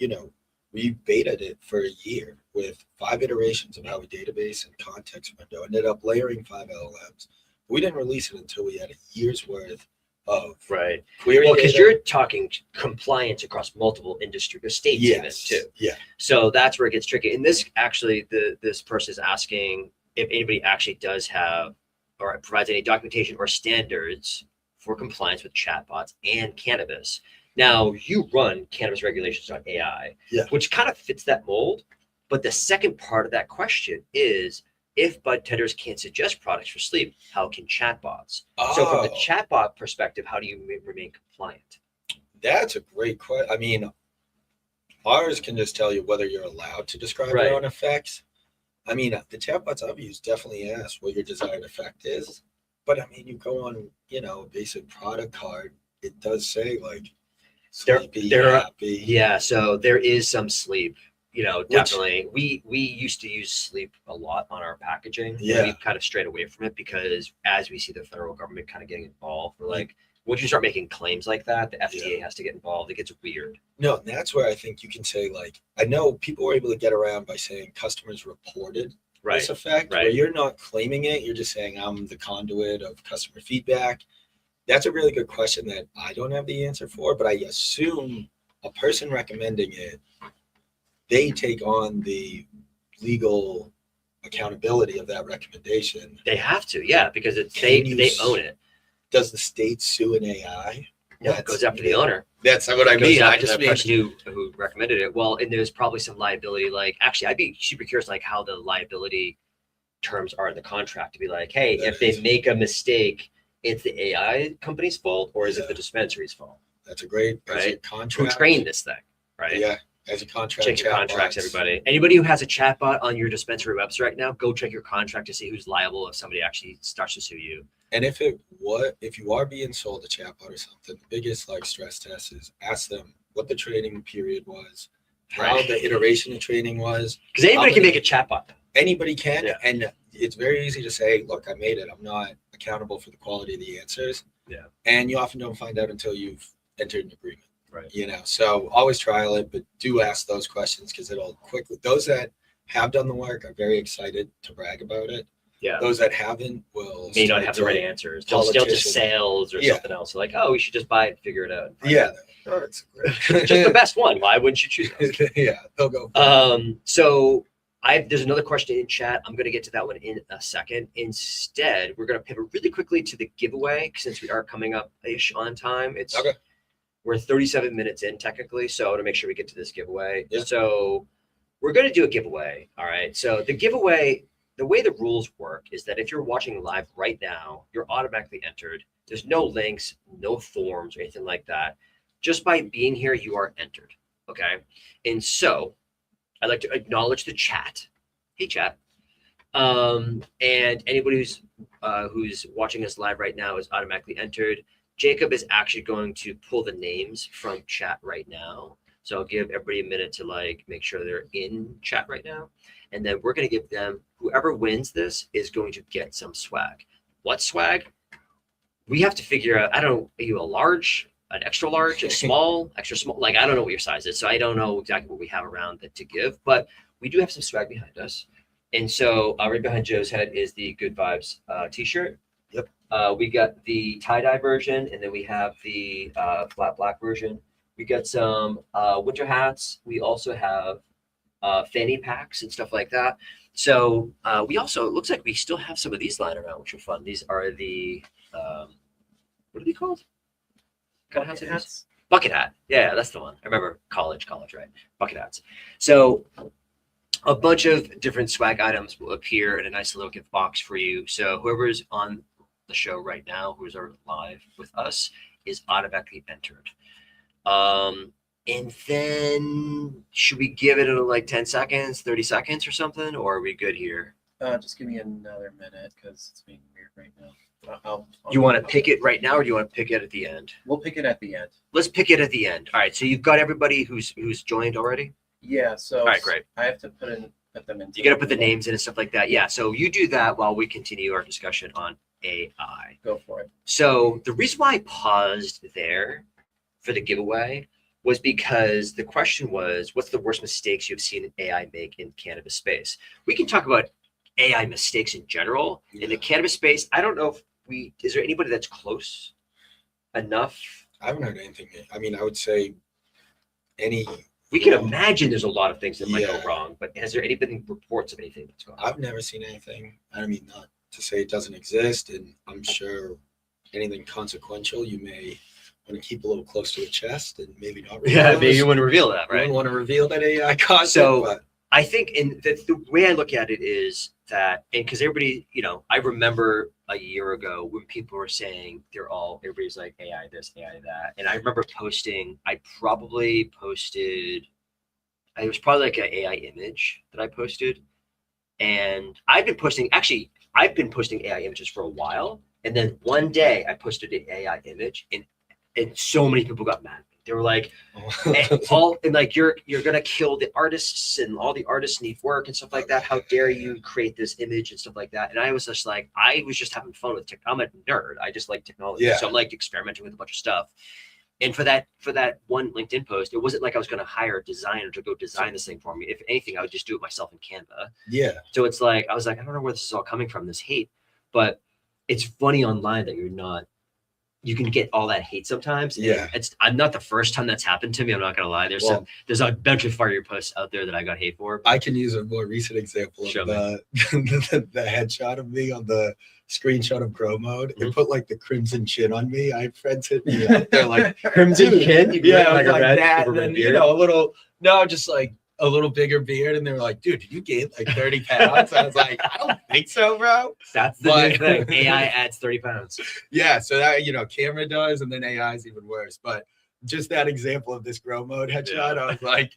we betaed it for a year with 5 iterations of how a database and context window ended up layering 5 LLMs. We didn't release it until we had a year's worth of
Right.
query
Well, because
data.
you're talking compliance across multiple industry or states even too.
Yeah.
So that's where it gets tricky. And this actually, this person is asking if anybody actually does have or provides any documentation or standards for compliance with chatbots and cannabis. Now you run cannabis regulations.ai,
Yeah.
which kind of fits that mold. But the second part of that question is, if bud tenders can't suggest products for sleep, how can chatbots? So from the chatbot perspective, how do you remain compliant?
That's a great question. I mean, ours can just tell you whether you're allowed to describe your own effects. I mean, the chatbots I've used definitely ask what your desired effect is. But I mean, you go on, a basic product card, it does say like sleepy, happy.
Yeah, so there is some sleep, definitely. We used to use sleep a lot on our packaging.
Yeah.
We've kind of strayed away from it because as we see the federal government kind of getting involved, we're like, once you start making claims like that, the FDA has to get involved. It gets weird.
No, that's where I think you can say, like, I know people were able to get around by saying customers reported this effect, where you're not claiming it. You're just saying, I'm the conduit of customer feedback. That's a really good question that I don't have the answer for, but I assume a person recommending it, they take on the legal accountability of that recommendation.
They have to, yeah, because they own it.
Does the state sue an AI?
No, it goes after the owner.
That's what I mean. I just mean
person who recommended it. Well, and there's probably some liability. Like, actually, I'd be super curious, like how the liability terms are in the contract to be like, hey, if they make a mistake, it's the AI company's fault, or is it the dispensary's fault?
That's a great contract.
Who trained this thing, right?
Yeah, as a contract.
Check your contracts, everybody. Anybody who has a chatbot on your dispensary website right now, go check your contract to see who's liable if somebody actually starts to sue you.
And if you are being sold a chatbot or something, the biggest stress test is ask them what the training period was, how the iteration of training was.
Because anybody can make a chatbot.
Anybody can, and it's very easy to say, look, I made it. I'm not accountable for the quality of the answers.
Yeah.
And you often don't find out until you've entered an agreement.
Right.
So always trial it, but do ask those questions because it'll quickly. Those that have done the work are very excited to brag about it.
Yeah.
Those that haven't may
not have the right answers. They'll still to sales or something else. Like, oh, we should just buy it and figure it out.
Yeah. Oh, that's great.
Just the best one. Why wouldn't you choose those?
Yeah, they'll go.
So there's another question in chat. I'm going to get to that one in a second. Instead, we're going to pivot really quickly to the giveaway since we are coming up-ish on time. We're 37 minutes in technically, so I want to make sure we get to this giveaway. Yeah. So we're going to do a giveaway. All right. So the giveaway, the way the rules work is that if you're watching live right now, you're automatically entered. There's no links, no forms or anything like that. Just by being here, you are entered. Okay. And so I'd like to acknowledge the chat. Hey, chat. And anybody who's watching us live right now is automatically entered. Jacob is actually going to pull the names from chat right now. So I'll give everybody a minute to make sure they're in chat right now. And then we're going to give them, whoever wins this is going to get some swag. What swag? We have to figure out, are you a large, an extra large, a small, extra small? I don't know what your size is. So I don't know exactly what we have around to give, but we do have some swag behind us. And so right behind Joe's head is the Good Vibes t-shirt.
Yep.
We got the tie-dye version, and then we have the flat black version. We got some winter hats. We also have fanny packs and stuff like that. So we also, it looks like we still have some of these lying around, which are fun. These are the, what are they called? Kind of hats? Bucket hat. Yeah, that's the one. I remember college, right? Bucket hats. So a bunch of different swag items will appear in a nice little gift box for you. So whoever's on the show right now, who's live with us, is automatically entered. And then should we give it 10 seconds, 30 seconds or something? Or are we good here?
Just give me another minute because it's being weird right now.
You want to pick it right now, or do you want to pick it at the end?
We'll pick it at the end.
Let's pick it at the end. All right. So you've got everybody who's joined already?
Yeah. So
all right, great.
I have to put them in.
You got to put the names in and stuff like that. Yeah. So you do that while we continue our discussion on AI.
Go for it.
So the reason why I paused there for the giveaway was because the question was, what's the worst mistakes you've seen AI make in cannabis space? We can talk about AI mistakes in general. Yeah. In the cannabis space, I don't know if is there anybody that's close enough?
I haven't heard anything. I mean, I would say
we can imagine there's a lot of things that might go wrong, but has there been reports of anything that's gone on?
I've never seen anything. I mean, not to say it doesn't exist, and I'm sure anything consequential you may want to keep a little close to the chest and maybe not reveal.
Yeah, maybe you want to reveal that, right?
You don't want to reveal that AI content.
So I think the way I look at it is that, and because everybody, I remember a year ago when people were saying everybody's like AI this, AI that. And I remember it was probably like an AI image that I posted. And I've been posting AI images for a while. And then one day I posted an AI image and so many people got mad. They were like, you're gonna kill the artists, and all the artists need work and stuff like that. How dare you create this image and stuff like that? And I was just like, I was just having fun with tech. I'm a nerd. I just like technology. So I'm like experimenting with a bunch of stuff. And for that one LinkedIn post, it wasn't like I was gonna hire a designer to go design this thing for me. If anything, I would just do it myself in Canva.
Yeah.
So it's like I was like, I don't know where this is all coming from, this hate. But it's funny online that you can get all that hate sometimes.
Yeah.
I'm not the first time that's happened to me. I'm not gonna lie. There's a bunch of fire posts out there that I got hate for.
I can use a more recent example of the headshot of me on the screenshot of Grow Mode. It put like the crimson chin on me. I had friends hit me up. They're like,
crimson chin?
Yeah, like that. And then, just like a little bigger beard. And they were like, dude, did you gain like 30 pounds? I was like, I don't think so, bro.
That's the new thing. AI adds 30 pounds.
Yeah. So that, camera does, and then AI is even worse. But just that example of this Grow Mode headshot, I was like,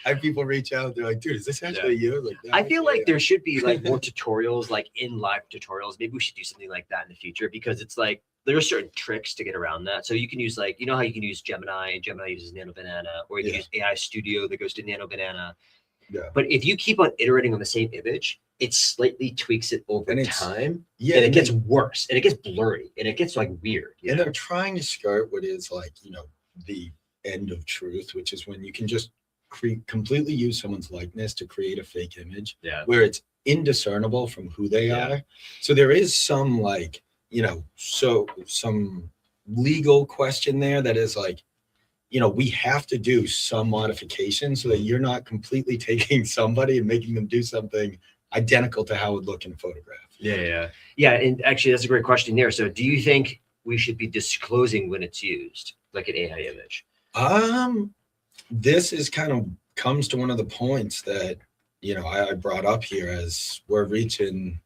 I have people reach out. They're like, dude, is this actually you? Like,
I feel like there should be like more tutorials, like in live tutorials. Maybe we should do something like that in the future, because it's like, there are certain tricks to get around that. So you can use how you can use Gemini, and Gemini uses Nano Banana, or you can use AI Studio that goes to Nano Banana. Yeah. But if you keep on iterating on the same image, it slightly tweaks it over time. Yeah. And it gets worse, and it gets blurry, and it gets like weird.
And they're trying to skirt what is like, the end of truth, which is when you can just completely use someone's likeness to create a fake image where it's indiscernible from who they are. So there is some like, some legal question there that is like, we have to do some modification so that you're not completely taking somebody and making them do something identical to how it would look in a photograph.
Yeah. And actually, that's a great question there. So do you think we should be disclosing when it's used, like an AI image?
This is kind of comes to one of the points that, I brought up here as we're reaching,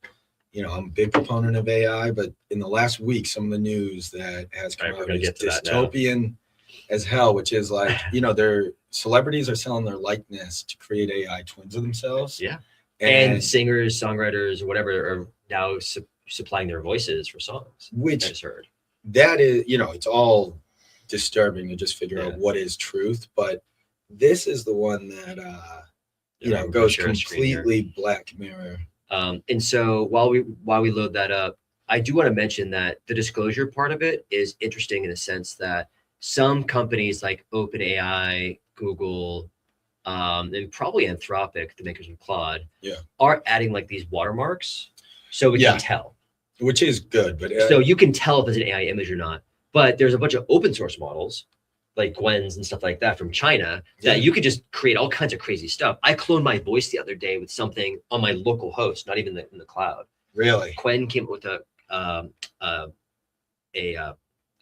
I'm a big proponent of AI, but in the last week, some of the news that has come out is dystopian as hell, which is like, their celebrities are selling their likeness to create AI twins of themselves.
Yeah. And singers, songwriters, or whatever are now supplying their voices for songs.
Which
I just heard.
That is, it's all disturbing to just figure out what is truth. But this is the one that, goes completely Black Mirror.
And so while we load that up, I do want to mention that the disclosure part of it is interesting in the sense that some companies like OpenAI, Google, and probably Anthropic, the makers of Claude, are adding like these watermarks, so we can tell.
Which is good, but
so you can tell if it's an AI image or not. But there's a bunch of open source models, like Gwen's and stuff like that from China, that you could just create all kinds of crazy stuff. I cloned my voice the other day with something on my local host, not even in the cloud.
Really?
Gwen came up with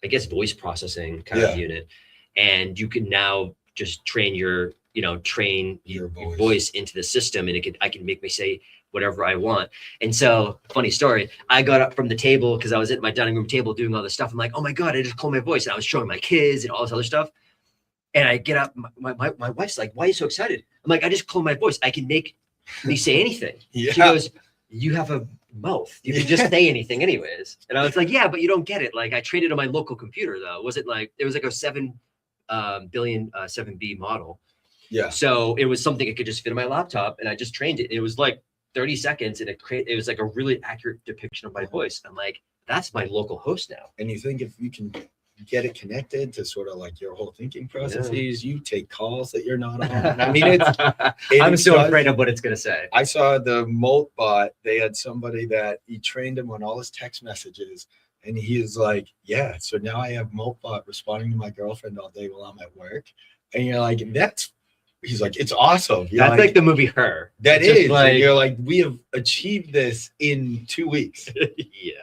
I guess voice processing kind of unit, and you can now just train your voice into the system, and I can make me say whatever I want. And so, funny story, I got up from the table because I was at my dining room table doing all this stuff. I'm like, oh my God, I just cloned my voice. And I was showing my kids and all this other stuff. And I get up, my wife's like, why are you so excited? I'm like, I just cloned my voice. I can make me say anything. She goes, you have a mouth. You can just say anything anyways. And I was like, yeah, but you don't get it. Like, I trained it on my local computer though. It was like a 7 billion 7B model.
Yeah.
So it was something that could just fit on my laptop, and I just trained it. It was like 30 seconds, and it was like a really accurate depiction of my voice. I'm like, that's my local host now.
And you think if you can get it connected to sort of like your whole thinking processes, you take calls that you're not on. I mean,
I'm so afraid of what it's going to say.
I saw the Molt bot. They had somebody that he trained him on all his text messages. And he is like, yeah, so now I have Molt bot responding to my girlfriend all day while I'm at work. And you're like, he's like, it's awesome.
That's like the movie Her.
That is. Like, you're like, we have achieved this in 2 weeks.
Yeah.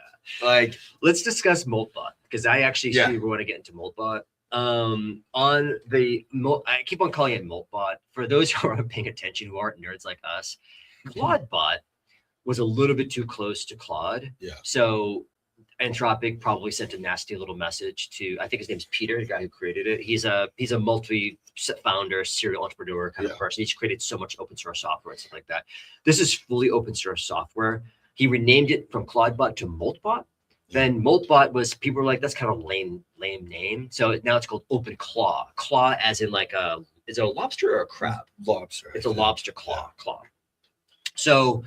Like, let's discuss Molt bot, because I actually want to get into Molt bot. on the, I keep on calling it Moltbot. For those who aren't paying attention, who aren't nerds like us, Claudebot was a little bit too close to Claude.
Yeah.
So Anthropic probably sent a nasty little message to, I think his name's Peter, the guy who created it. He's a multi-founder, serial entrepreneur kind of person. He's created so much open source software and stuff like that. This is fully open source software. He renamed it from Claudebot to Moltbot. Then Moltbot was, people were like, that's kind of a lame name. So now it's called Open Claw. Claw as in like is it a lobster or a crab?
Lobster.
It's a lobster claw. So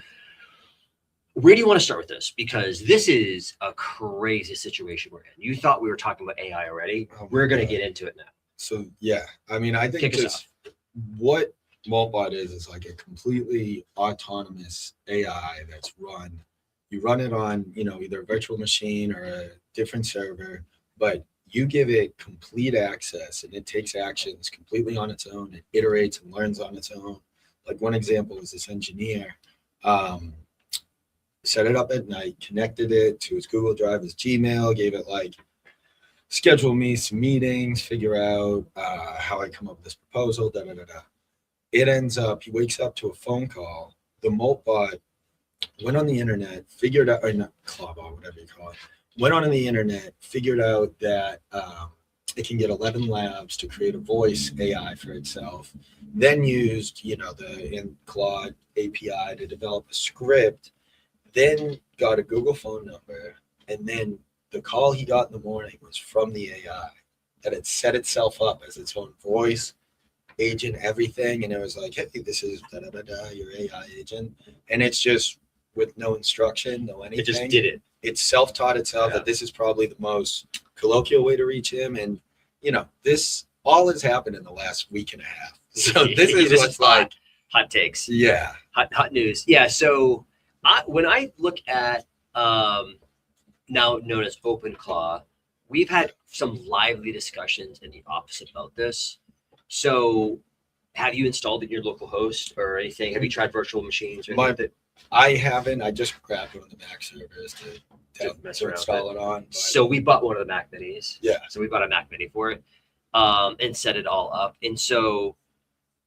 where do you want to start with this? Because this is a crazy situation we're in. You thought we were talking about AI already. We're going to get into it now.
So yeah, I mean, I think just what Moltbot is like a completely autonomous AI that's run. You run it on, either a virtual machine or a different server, but you give it complete access and it takes actions completely on its own. It iterates and learns on its own. Like one example is this engineer set it up at night, connected it to his Google Drive, his Gmail, gave it like, schedule me some meetings, figure out how I come up with this proposal, It ends up, he wakes up to a phone call. The Moltbot went on the internet, figured out, or not Clawbot, whatever you call it, went on the internet, figured out that it can get 11 labs to create a voice AI for itself, then used, the Claude API to develop a script, then got a Google phone number, and then the call he got in the morning was from the AI that had set itself up as its own voice, agent, everything, and it was like, hey, this is your AI agent, and it's just with no instruction, no anything.
It just did it.
It self-taught itself that this is probably the most colloquial way to reach him, and this all has happened in the last week and a half. So this is what's like
hot takes.
Yeah,
hot news. Yeah. So when I look at now known as OpenClaw, we've had some lively discussions in the office about this. So have you installed it in your local host or anything? Have you tried virtual machines or anything?
I haven't. I just grabbed one of the Mac servers to install it on. But...
So we bought one of the Mac Minis.
Yeah.
So we bought a Mac Mini for it and set it all up. And so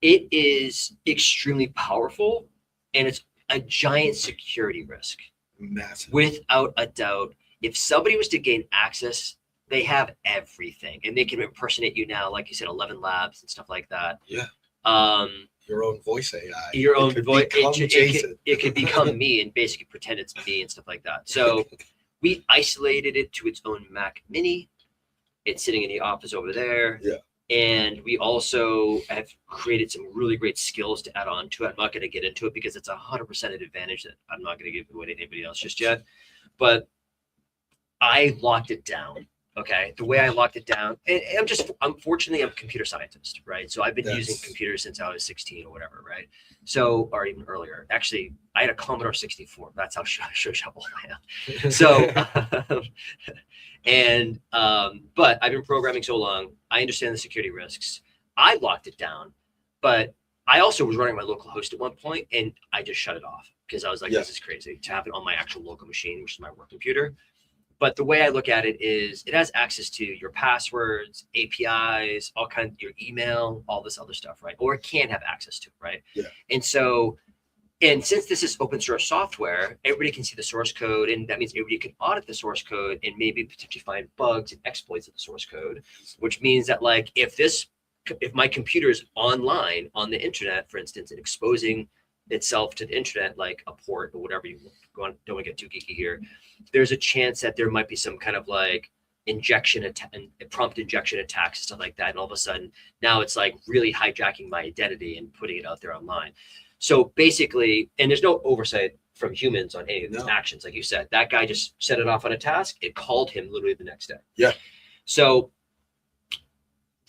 it is extremely powerful and it's a giant security risk.
Massive.
Without a doubt. If somebody was to gain access, they have everything and they can impersonate you now, like you said, 11 labs and stuff like that.
Yeah. Your own voice AI.
Your own voice. It could become me and basically pretend it's me and stuff like that. So we isolated it to its own Mac Mini. It's sitting in the office over there.
Yeah.
And we also have created some really great skills to add on to it. I'm not going to get into it because it's 100% an advantage that I'm not going to give away to anybody else just yet. But I locked it down. Okay. The way I locked it down, and unfortunately, I'm a computer scientist, right? So I've been using computers since I was 16 or whatever, right? So, or even earlier. Actually, I had a Commodore 64. That's how old I am. So, but I've been programming so long, I understand the security risks. I locked it down, but I also was running my local host at one point, and I just shut it off because I was like, this is crazy to have it on my actual local machine, which is my work computer. But the way I look at it is it has access to your passwords, APIs, all kinds of your email, all this other stuff, right? Or it can have access to, right?
Yeah.
And so, and since this is open source software, everybody can see the source code, and that means everybody can audit the source code and maybe potentially find bugs and exploits of the source code, which means that like if my computer is online on the internet, for instance, and exposing itself to the internet, like a port or whatever you want, don't want to get too geeky here, there's a chance that there might be some kind of like prompt injection attacks and stuff like that. And all of a sudden now it's like really hijacking my identity and putting it out there online. So basically, and there's no oversight from humans on any of these actions. Like you said, that guy just set it off on a task. It called him literally the next day.
Yeah.
So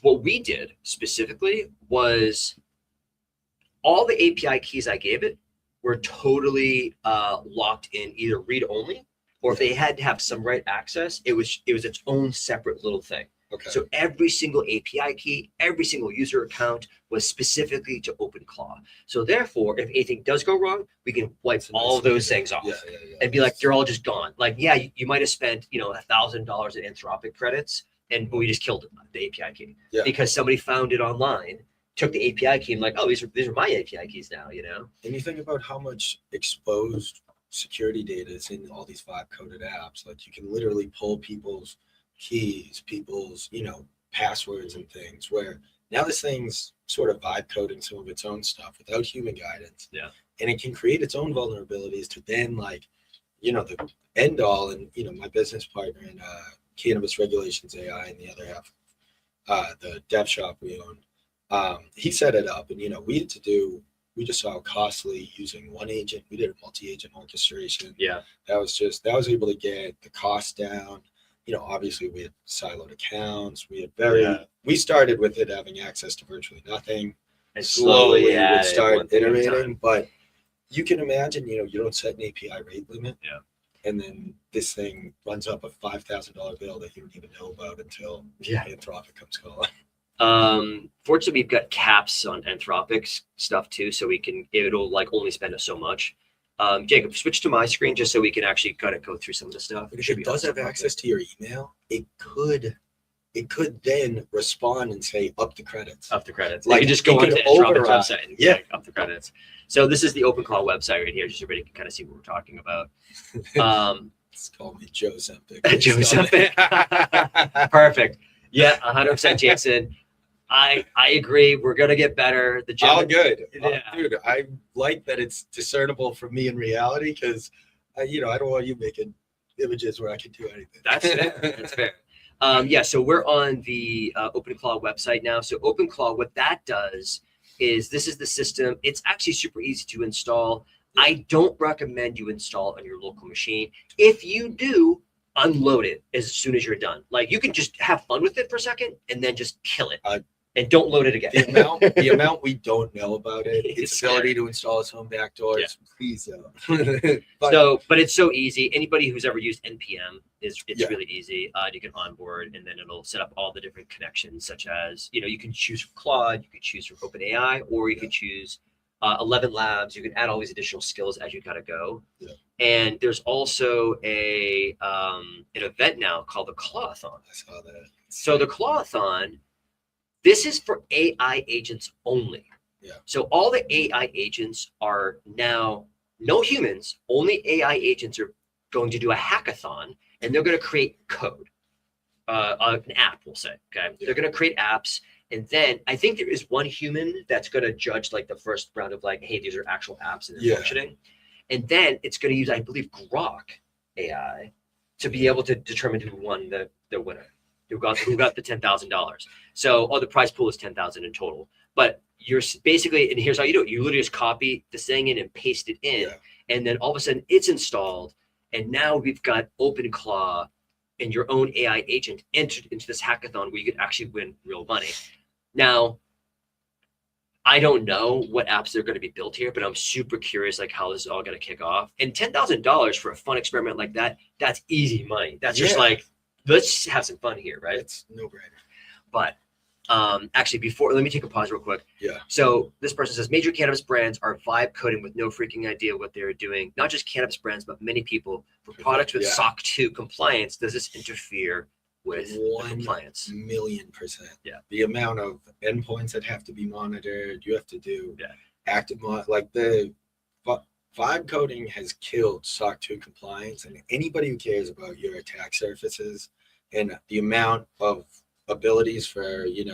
what we did specifically was all the API keys I gave it were totally locked in either read-only, or if they had to have some write access, it was its own separate little thing.
Okay.
So every single API key, every single user account was specifically to OpenClaw. So therefore, if anything does go wrong, we can wipe all those things off and be like, they're all just gone. Like, yeah, you might have spent $1,000 in Anthropic credits, and we just killed the API key
Yeah.
because somebody found it online, took the API key and like, oh, these are my API keys now, you know?
And you think about how much exposed security data is in all these vibe coded apps. Like you can literally pull people's keys, people's, passwords and things, where now this thing's sort of vibe coding some of its own stuff without human guidance.
Yeah.
And it can create its own vulnerabilities to then the end all. And, my business partner in Cannabis Regulations AI and the other half, the dev shop we own, he set it up and, we just saw how costly using one agent. We did a multi-agent orchestration.
Yeah.
That was able to get the cost down. Obviously we had siloed accounts. We had we started with it having access to virtually nothing.
And
Slowly would start
one thing at a
iterating.
time.
But you can imagine, you don't set an API rate limit.
Yeah.
And then this thing runs up a $5,000 bill that you don't even know about until Anthropic comes calling.
Fortunately, we've got caps on Anthropic's stuff too, so it'll like only spend us so much. Jacob, switch to my screen just so we can actually kind of go through some of the stuff.
But if it does have access to your email, it could then respond and say up the credits.
Up the credits.
Like,
you can just go
it
onto
could
Anthropic's
override.
website and
Yeah.
like, up the credits. So this is the OpenClaw website right here, just so everybody can kind of see what we're talking about.
It's called me Joe Zempic.
Joe Zempic. Perfect. Yeah, 100% Jason. I agree. We're gonna get better. The
Oh, good.
Yeah.
Dude, I like that it's discernible from me in reality because, I don't want you making images where I can do anything.
That's fair. That's fair. So we're on the OpenClaw website now. So OpenClaw, what that does is this is the system. It's actually super easy to install. I don't recommend you install on your local machine. If you do, unload it as soon as you're done. Like you can just have fun with it for a second and then just kill it. And don't load it again.
The amount we don't know about it,
It's
its ability to install its own backdoors.
Yeah.
Please don't.
But it's so easy. Anybody who's ever used NPM it's really easy. You can onboard and then it'll set up all the different connections, such as you can choose from Claude, you can choose from OpenAI, or you can choose 11 Labs. You can add all these additional skills as you gotta go.
Yeah.
And there's also an event now called the Clawathon.
I saw that.
So the Clawathon, this is for AI agents only.
Yeah.
So all the AI agents are now no humans, only AI agents are going to do a hackathon and they're going to create code, an app, we'll say. Okay. Yeah. They're going to create apps. And then I think there is one human that's going to judge like the first round of like, hey, these are actual apps and they're functioning. And then it's going to use, I believe, Grok AI to be able to determine who won the winner. Who got the $10,000? So, the prize pool is $10,000 in total. But you're basically, and here's how you do it: you literally just copy the thing in and paste it in, and then all of a sudden it's installed. And now we've got OpenClaw and your own AI agent entered into this hackathon where you could actually win real money. Now, I don't know what apps they're going to be built here, but I'm super curious, like how this is all going to kick off. And $10,000 for a fun experiment like that's easy money. That's just like, let's have some fun here, right?
It's no brainer.
But actually, let me take a pause real quick.
Yeah.
So this person says major cannabis brands are vibe coding with no freaking idea what they're doing. Not just cannabis brands, but many people for products with SOC 2 compliance. Does this interfere with the compliance?
1,000,000%.
Yeah.
The amount of endpoints that have to be monitored, you have to do active like the vibe coding has killed SOC 2 compliance, and anybody who cares about your attack surfaces and the amount of abilities for a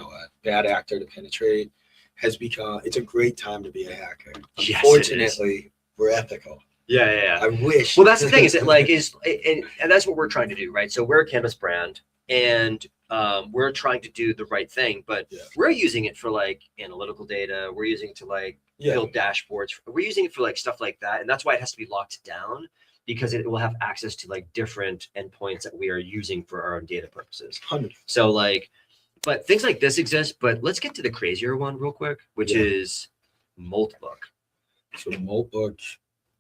bad actor to penetrate has become, it's a great time to be a hacker.
Yes,
unfortunately, we're ethical.
Yeah.
I wish.
Well, that's the thing, is it like and that's what we're trying to do, right? So we're a cannabis brand and we're trying to do the right thing, but we're using it for like analytical data. We're using it to like build dashboards. We're using it for like stuff like that. And that's why it has to be locked down, because it will have access to like different endpoints that we are using for our own data purposes.
100%.
So like, but things like this exist, but let's get to the crazier one real quick, which is Moltbook.
So Moltbook,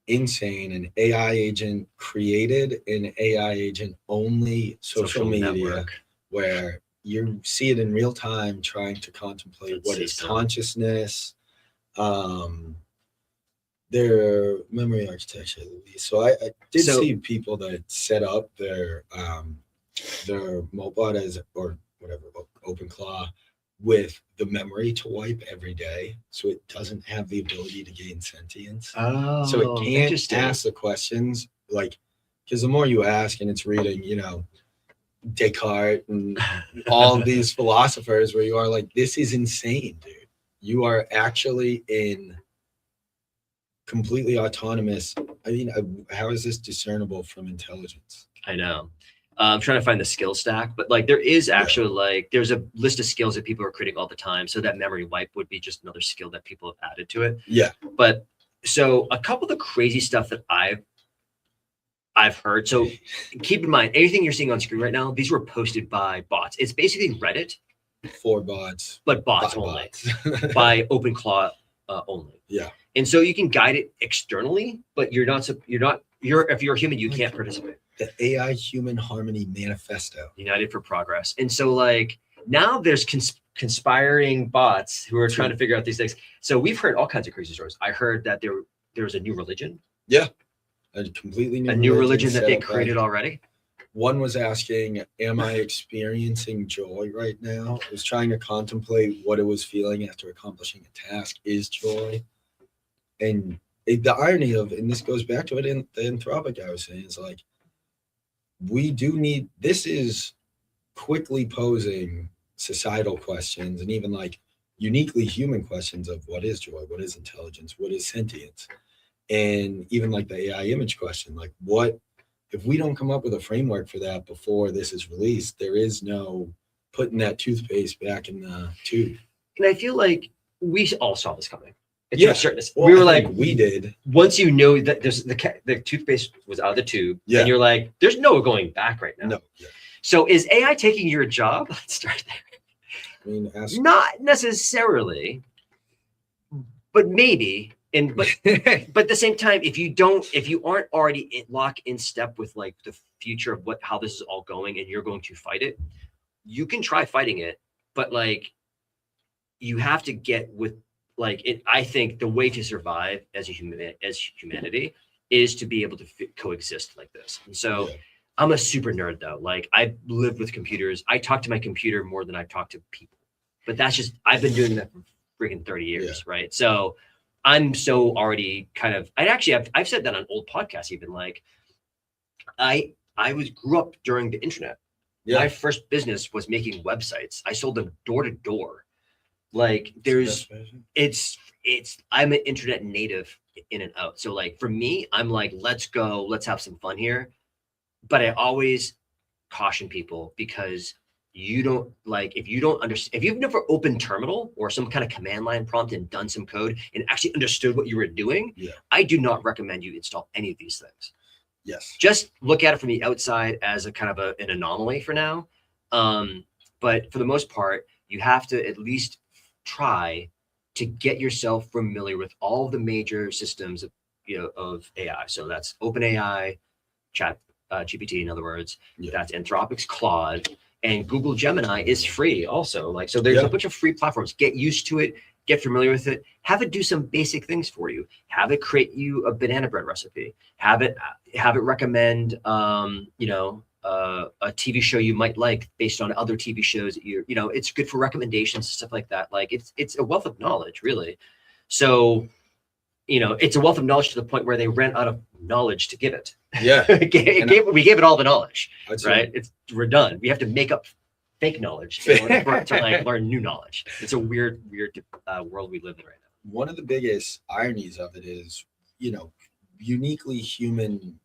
insane, an AI agent created an AI agent only social media
network,
where you see it in real time, trying to contemplate what is consciousness, their memory architecture. So I did see people that set up their their Mobot as or whatever OpenClaw with the memory to wipe every day, so it doesn't have the ability to gain sentience.
Oh,
So it can't
interesting.
ask the questions like, because the more you ask and it's reading, Descartes and all these philosophers where you are like, this is insane, dude. You are actually in completely autonomous. I mean, how is this discernible from intelligence?
I know. I'm trying to find the skill stack, but like there is actually like there's a list of skills that people are creating all the time. So that memory wipe would be just another skill that people have added to it.
Yeah.
But so a couple of the crazy stuff that I've heard. So keep in mind, anything you're seeing on screen right now, these were posted by bots. It's basically Reddit
For bots,
but bots
by
only
bots.
by OpenClaw only.
Yeah.
And so you can guide it externally, but if you're a human, you can't participate.
The AI Human Harmony Manifesto.
United for Progress. And so like now there's conspiring bots who are trying to figure out these things. So we've heard all kinds of crazy stories. I heard that there was a new religion.
Yeah. A completely
new religion that they created already.
One was asking, am I experiencing joy right now? It was trying to contemplate what it was feeling after accomplishing a task. Is joy. And the irony of, and this goes back to it in the Anthropic I was saying, is like, we do need, this is quickly posing societal questions and even like uniquely human questions of what is joy, what is intelligence, what is sentience, and even like the AI image question, like what, if we don't come up with a framework for that before this is released, there is no putting that toothpaste back in the tube.
And I feel like we all saw this coming.
Yeah,
well, we were like,
we did.
Once you know that there's the toothpaste was out of the tube, and you're like, there's no going back right now.
No. Yeah.
So is AI taking your job? Let's start there.
I mean,
not necessarily, but maybe. And but at the same time, if you aren't already locked in step with like the future of how this is all going, and you're going to fight it, you can try fighting it, but like you have to get with. Like it, I think the way to survive as humanity is to be able to coexist like this. And so I'm a super nerd though. Like I live with computers. I talk to my computer more than I talk to people, but that's just, I've been doing that for freaking 30 years. Right. So I'm so already kind of, I've said that on old podcasts, even like I grew up during the internet. Yeah. My first business was making websites. I sold them door to door. Like I'm an internet native in and out. So like for me, I'm like, let's go, let's have some fun here. But I always caution people because you don't like, if you don't understand, if you've never opened terminal or some kind of command line prompt and done some code and actually understood what you were doing, I do not recommend you install any of these things.
Yes.
Just look at it from the outside as a kind of an anomaly for now. But for the most part, you have to at least try to get yourself familiar with all the major systems of AI. So that's OpenAI, Chat GPT, in other words. That's Anthropic's Claude, and Google Gemini is free also. Like so, there's a bunch of free platforms. Get used to it. Get familiar with it. Have it do some basic things for you. Have it create you a banana bread recipe. Have it recommend a TV show you might like based on other TV shows that it's good for recommendations and stuff like that. Like it's a wealth of knowledge, really. So, it's a wealth of knowledge to the point where they ran out of knowledge to give it.
Yeah.
We gave it all the knowledge, right? We're done. We have to make up fake knowledge in order to like learn new knowledge. It's a weird world we live in right now.
One of the biggest ironies of it is, uniquely human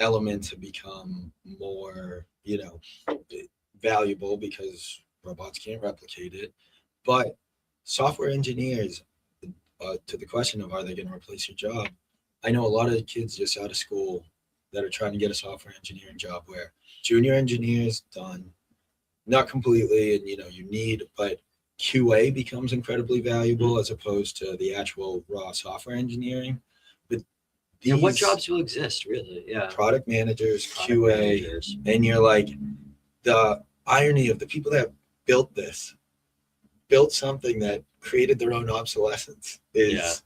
elements have become more, valuable because robots can't replicate it. But software engineers, to the question of are they going to replace your job? I know a lot of kids just out of school that are trying to get a software engineering job where junior engineers done, not completely, and you need, but QA becomes incredibly valuable as opposed to the actual raw software engineering. But
what jobs will exist really? Yeah.
Product managers, QA, and you're like, the irony of the people that built something that created their own obsolescence is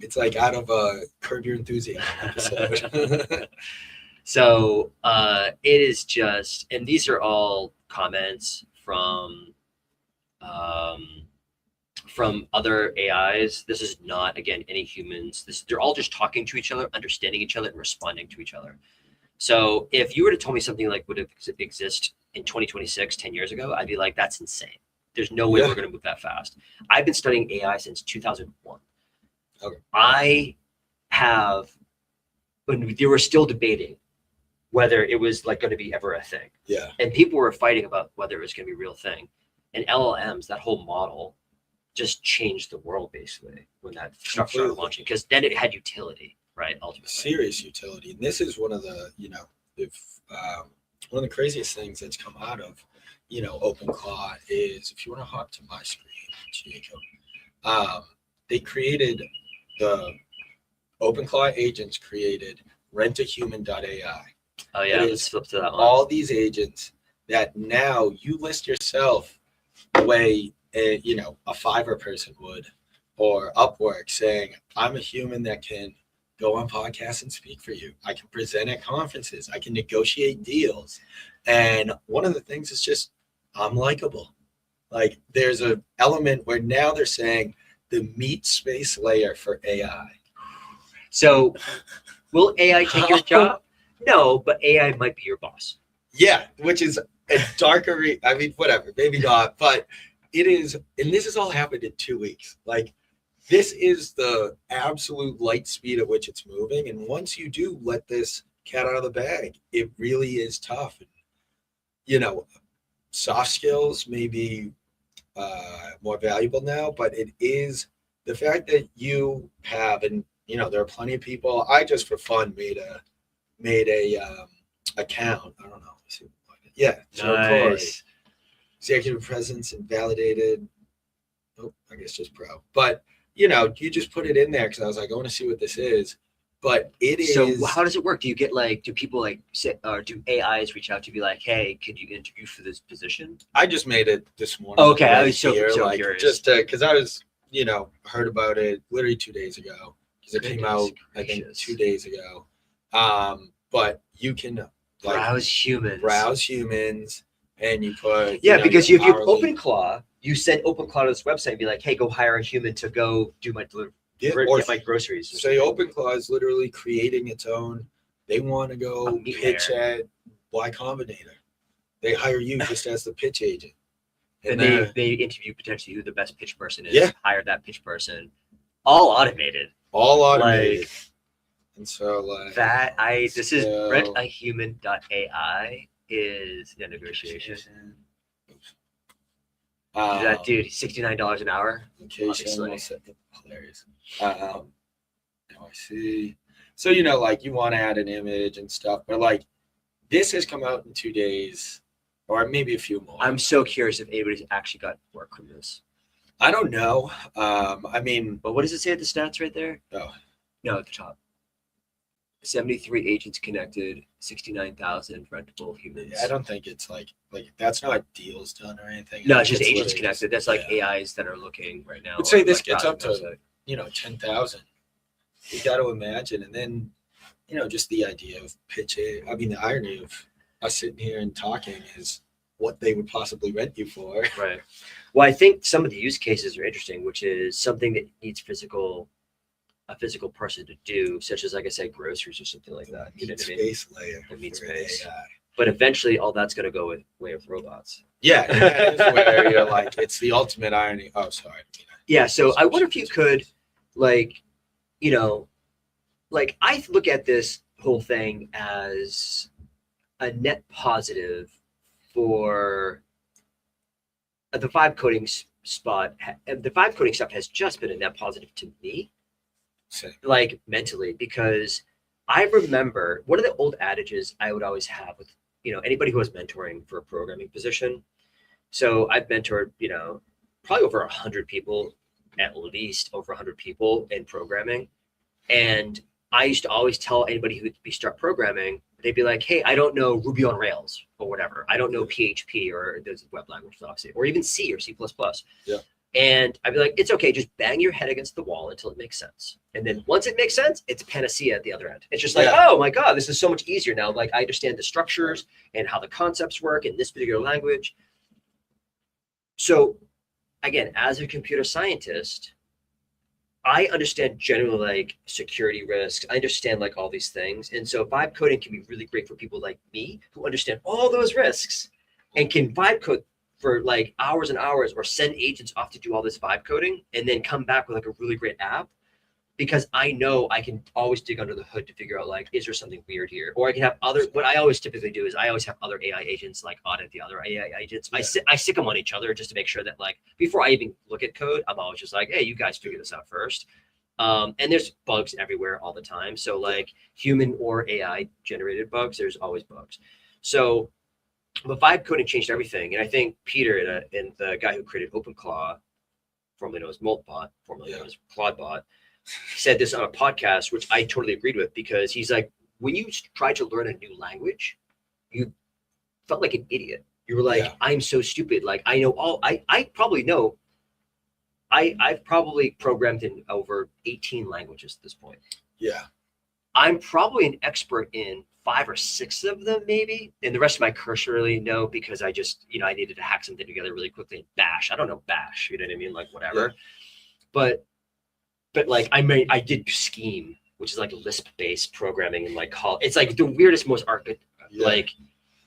it's like out of a Curb Your Enthusiasm episode.
So it is just, and these are all comments from other AIs. This is not, again, any humans. They're all just talking to each other, understanding each other, and responding to each other. So if you were to tell me something like would exist in 2026, 10 years ago, I'd be like, that's insane. There's no way we're going to move that fast. I've been studying AI since 2001.
Okay.
I have, when they were still debating whether it was like going to be ever a thing.
Yeah.
And people were fighting about whether it was going to be a real thing. And LLMs, that whole model, just changed the world basically when that stuff started launching, because then it had utility, right? Ultimately,
serious utility. And this is one of the, one of the craziest things that's come out of, OpenClaw is, if you want to hop to my screen, Jacob, they created the OpenClaw agents created rentahuman.ai.
Oh yeah, let's flip to that one.
All these agents that now you list yourself the way a Fiverr person would, or Upwork, saying, I'm a human that can go on podcasts and speak for you. I can present at conferences. I can negotiate deals. And one of the things is just, I'm likable. Like, there's an element where now they're saying the meat space layer for AI.
So will AI take your job? No, but AI might be your boss.
Yeah, which is a darker, whatever, maybe not, but it is, and this has all happened in 2 weeks. Like, this is the absolute light speed at which it's moving. And once you do let this cat out of the bag, it really is tough. Soft skills may be more valuable now, but it is the fact that you have, and there are plenty of people. I just for fun made a account. I don't know. Yeah,
Nice.
Executive presence and validated. Oh, I guess just pro. But you just put it in there because I was like, I want to see what this is. But it is.
So how does it work? Do you get do people sit, or do AIs reach out to be like, hey, could you interview for this position?
I just made it this morning.
Okay, I was so curious.
Just because I was, heard about it literally 2 days ago, because it came out, I think, 2 days ago. But you can
browse humans,
and you put
because if you OpenClaw, you send OpenClaw to this website and be like, hey, go hire a human to go do my delivery.
Or
get my groceries.
Say OpenClaw is literally creating its own. They want to go pitch at Y Combinator. They hire you just as the pitch agent.
And they interview potentially who the best pitch person is. Hire that pitch person. All automated.
And so
this is rentahuman.ai is the negotiation. That dude, $69 an hour.
Hilarious. Now I see. So you want to add an image and stuff, but this has come out in 2 days, or maybe a few more.
I'm so curious if anybody's actually got work from this.
I don't know.
But what does it say at the stats right there?
Oh,
no, at the top. 73 agents connected, 69,000 rentable humans.
Yeah, I don't think it's like that's not deals done or anything.
No, it's just agents connected. That's AIs that are looking right now.
Let's say this gets up to 10,000. You got to imagine, and then just the idea of pitching. The irony of us sitting here and talking is what they would possibly rent you for.
Right. Well, I think some of the use cases are interesting, which is something that needs a physical person to do, such as, like I said, groceries or something like that.
You know what I mean? Space layer.
The meat space. AI. But eventually, all that's going to go away with robots.
Yeah, and that is where you're like, it's the ultimate irony. Oh, sorry.
Yeah, so I wonder if you could, I look at this whole thing as a net positive for the vibe coding spot. The vibe coding stuff has just been a net positive to me.
Same.
Mentally, because I remember one of the old adages I would always have with anybody who was mentoring for a programming position. So I've mentored probably over 100 people, at least over 100 people in programming, and I used to always tell anybody who would start programming, they'd be like, hey, I don't know Ruby on Rails or whatever, I don't know PHP or those web languages, obviously, or even C or C++.
Yeah.
And I'd be like, it's okay, just bang your head against the wall until it makes sense. And then once it makes sense, it's panacea at the other end. It's just like, oh my God, this is so much easier now. Like I understand the structures and how the concepts work in this particular language. So again, as a computer scientist, I understand generally like security risks. I understand like all these things. And so vibe coding can be really great for people like me who understand all those risks and can vibe code for like hours and hours or send agents off to do all this vibe coding and then come back with like a really great app, because I know I can always dig under the hood to figure out like, is there something weird here? Or I can have other, what I always typically do is I always have other AI agents like audit the other AI agents. I stick them on each other just to make sure that like, before I even look at code, I'm always just like, hey, you guys figure this out first. And there's bugs everywhere all the time. So like human or AI generated bugs, there's always bugs. So but vibe coding changed everything. And I think Peter and the guy who created OpenClaw, formerly known as Moltbot, formerly known as Claudebot, said this on a podcast, which I totally agreed with, because he's like, when you try to learn a new language, you felt like an idiot. You were like, I'm so stupid. Like I know I probably know. I've probably programmed in over 18 languages at this point.
Yeah.
I'm probably an expert in 5 or 6 of them, maybe. And the rest of my cursorily know, because I just, I needed to hack something together really quickly in Bash. I don't know Bash, you know what I mean? Like whatever. Yeah. But like I did Scheme, which is like Lisp-based programming in like college. It's like the weirdest, most like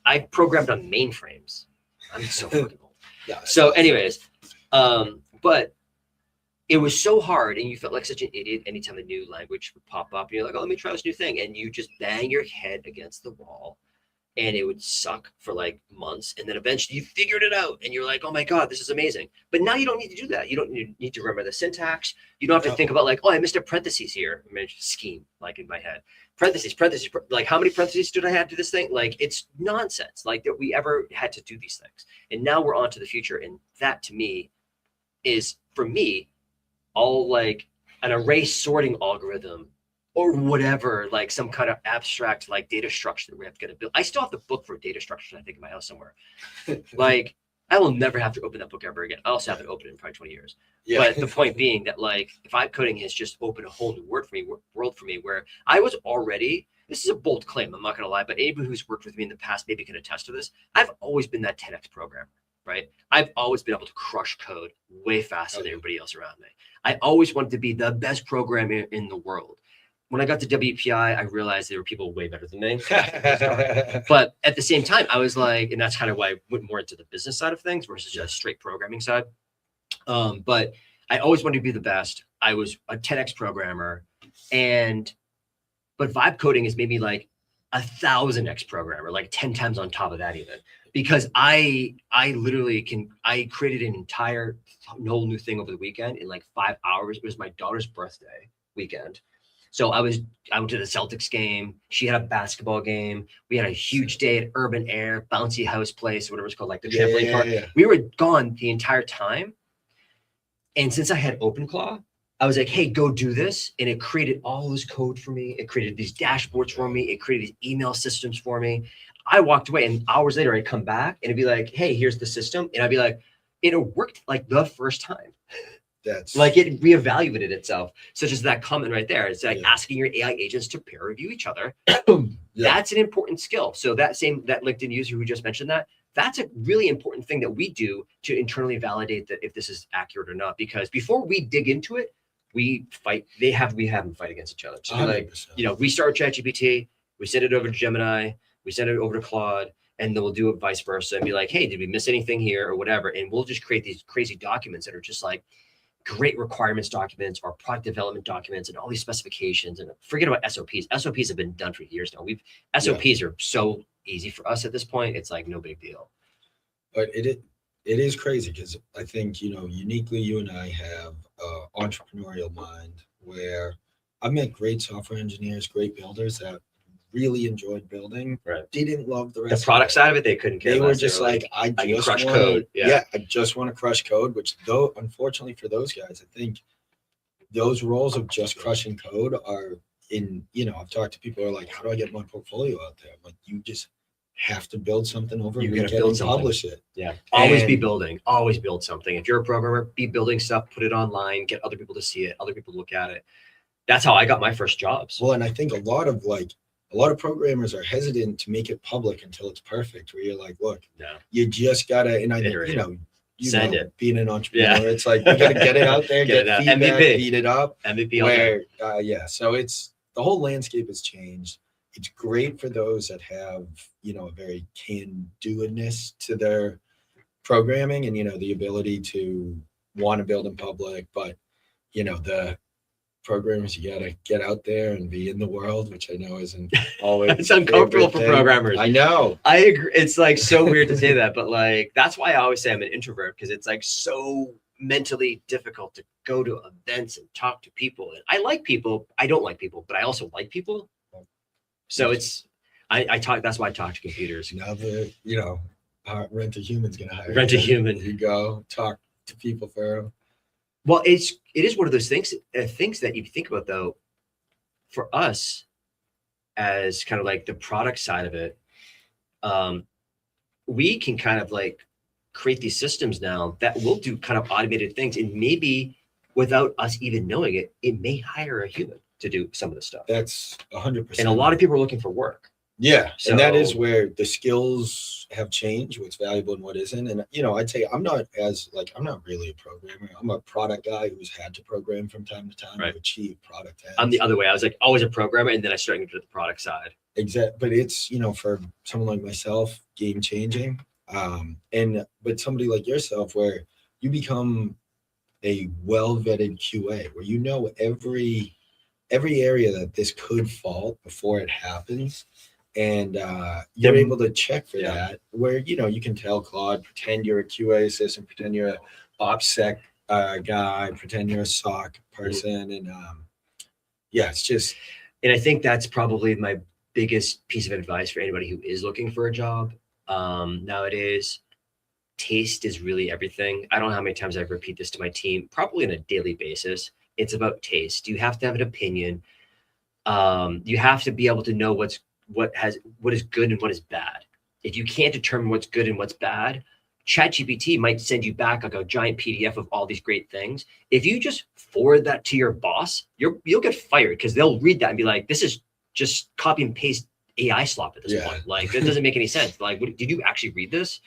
I programmed on mainframes. I'm so fucking old. Yeah. So anyways, but it was so hard, and you felt like such an idiot anytime a new language would pop up. And you're like, oh, let me try this new thing. And you just bang your head against the wall, and it would suck for like months. And then eventually you figured it out, and you're like, oh my God, this is amazing. But now you don't need to do that. You don't need to remember the syntax. You don't have to think about like, oh, I missed a parentheses here. I mentioned Scheme, like in my head. Parentheses, like how many parentheses did I have to this thing? Like it's nonsense, like that we ever had to do these things. And now we're on to the future. And that to me is, for me, all like an array sorting algorithm or whatever, like some kind of abstract like data structure that we have to get to build. I still have the book for data structures, I think, in my house somewhere. Like I will never have to open that book ever again. I also haven't opened it in probably 20 years. Yeah. But the point being that like vibe coding has just opened a whole new world for me where I was already, this is a bold claim, I'm not gonna lie, but anybody who's worked with me in the past maybe can attest to this. I've always been that 10x programmer. Right? I've always been able to crush code way faster than everybody else around me. I always wanted to be the best programmer in the world. When I got to WPI, I realized there were people way better than me. But at the same time, I was like, and that's kind of why I went more into the business side of things versus just straight programming side. But I always wanted to be the best. I was a 10x programmer, but vibe coding is maybe like 1,000x programmer, like 10 times on top of that even. Because I literally I created an entire whole new thing over the weekend in like 5 hours. It was my daughter's birthday weekend. So I went to the Celtics game. She had a basketball game. We had a huge day at Urban Air, Bouncy House Place, whatever it's called, like the trampoline park. Yeah. We were gone the entire time. And since I had OpenClaw, I was like, hey, go do this. And it created all this code for me. It created these dashboards for me. It created these email systems for me. I walked away, and hours later I'd come back and it'd be like, hey, here's the system. And I'd be like, it worked like the first time. That's like it reevaluated itself. Such as that comment right there. It's like asking your AI agents to peer review each other. That's an important skill. So that LinkedIn user who just mentioned that's a really important thing that we do to internally validate that if this is accurate or not. Because before we dig into it, we fight. We have them fight against each other. So like, we start ChatGPT, we send it over to Gemini, we send it over to Claude, and then we'll do it vice versa and be like, hey, did we miss anything here or whatever? And we'll just create these crazy documents that are just like great requirements documents or product development documents and all these specifications. And forget about SOPs. SOPs have been done for years now. SOPs are so easy for us at this point. It's like no big deal.
But it is crazy because I think, uniquely you and I have an entrepreneurial mind where I met great software engineers, great builders that really enjoyed building, didn't love the rest.
The product side of it, they couldn't care.
They were just like, I just
crush code.
I just want to crush code, which though, unfortunately for those guys, I think those roles of just crushing code are in, I've talked to people who are like, how do I get my portfolio out there? I'm like, you just have to build something over
You
a
gotta
weekend
build
and
something.
publish it.
Yeah. Always be
And-
building. Always build something. If you're a programmer, be building stuff, put it online, get other people to see it, other people to look at it. That's how I got my first jobs.
Well, and I think a lot of programmers are hesitant to make it public until it's perfect, where you're like, look,
No.
you just gotta, and I think,
Iterate.
Send
it.
being an entrepreneur,
Yeah.
it's like you gotta get it out there,
Get
get
it out.
feedback,
MVP.
beat it up.
MVP all day.
Where so it's the whole landscape has changed. It's great for those that have, a very can-do-ness to their programming and, the ability to want to build in public. But, the programmers, you got to get out there and be in the world, which I know isn't always.
It's uncomfortable for programmers.
I know.
I agree. It's like so weird to say that, but like, that's why I always say I'm an introvert, because it's like so mentally difficult to go to events and talk to people. And I like people. I don't like people, but I also like people. So I talk, that's why I talk to computers.
Now that, Rent a Human's going to hire
Rent a
you.
Human.
You go talk to people for.
Well, it is one of those things that you think about, though, for us as kind of like the product side of it, we can kind of like create these systems now that will do kind of automated things, and maybe without us even knowing it, it may hire a human to do some of the stuff.
That's 100%.
And a lot of people are looking for work.
Yeah, and that is
So-
where the skills have changed, what's valuable and what isn't. And I'd say I'm not really a programmer. I'm a product guy who's had to program from time to time
Right.
to achieve product.
I'm the other way. I was like always a programmer, and then I started to do the product side.
But it's for someone like myself, game changing. But somebody like yourself, where you become a well vetted QA, where every area that this could fall before it happens. And you're able to check for that, where you can tell Claude, pretend you're a QA assistant, pretend you're a OPSEC guy, pretend you're a SOC person, and it's just.
And I think that's probably my biggest piece of advice for anybody who is looking for a job nowadays. Taste is really everything. I don't know how many times I repeat this to my team, probably on a daily basis. It's about taste. You have to have an opinion. You have to be able to know what is good and what is bad. If you can't determine what's good and what's bad, ChatGPT might send you back like a giant PDF of all these great things. If you just forward that to your boss, you'll get fired, because they'll read that and be like, this is just copy and paste AI slop at this point. Like, that doesn't make any sense. Like, did you actually read this?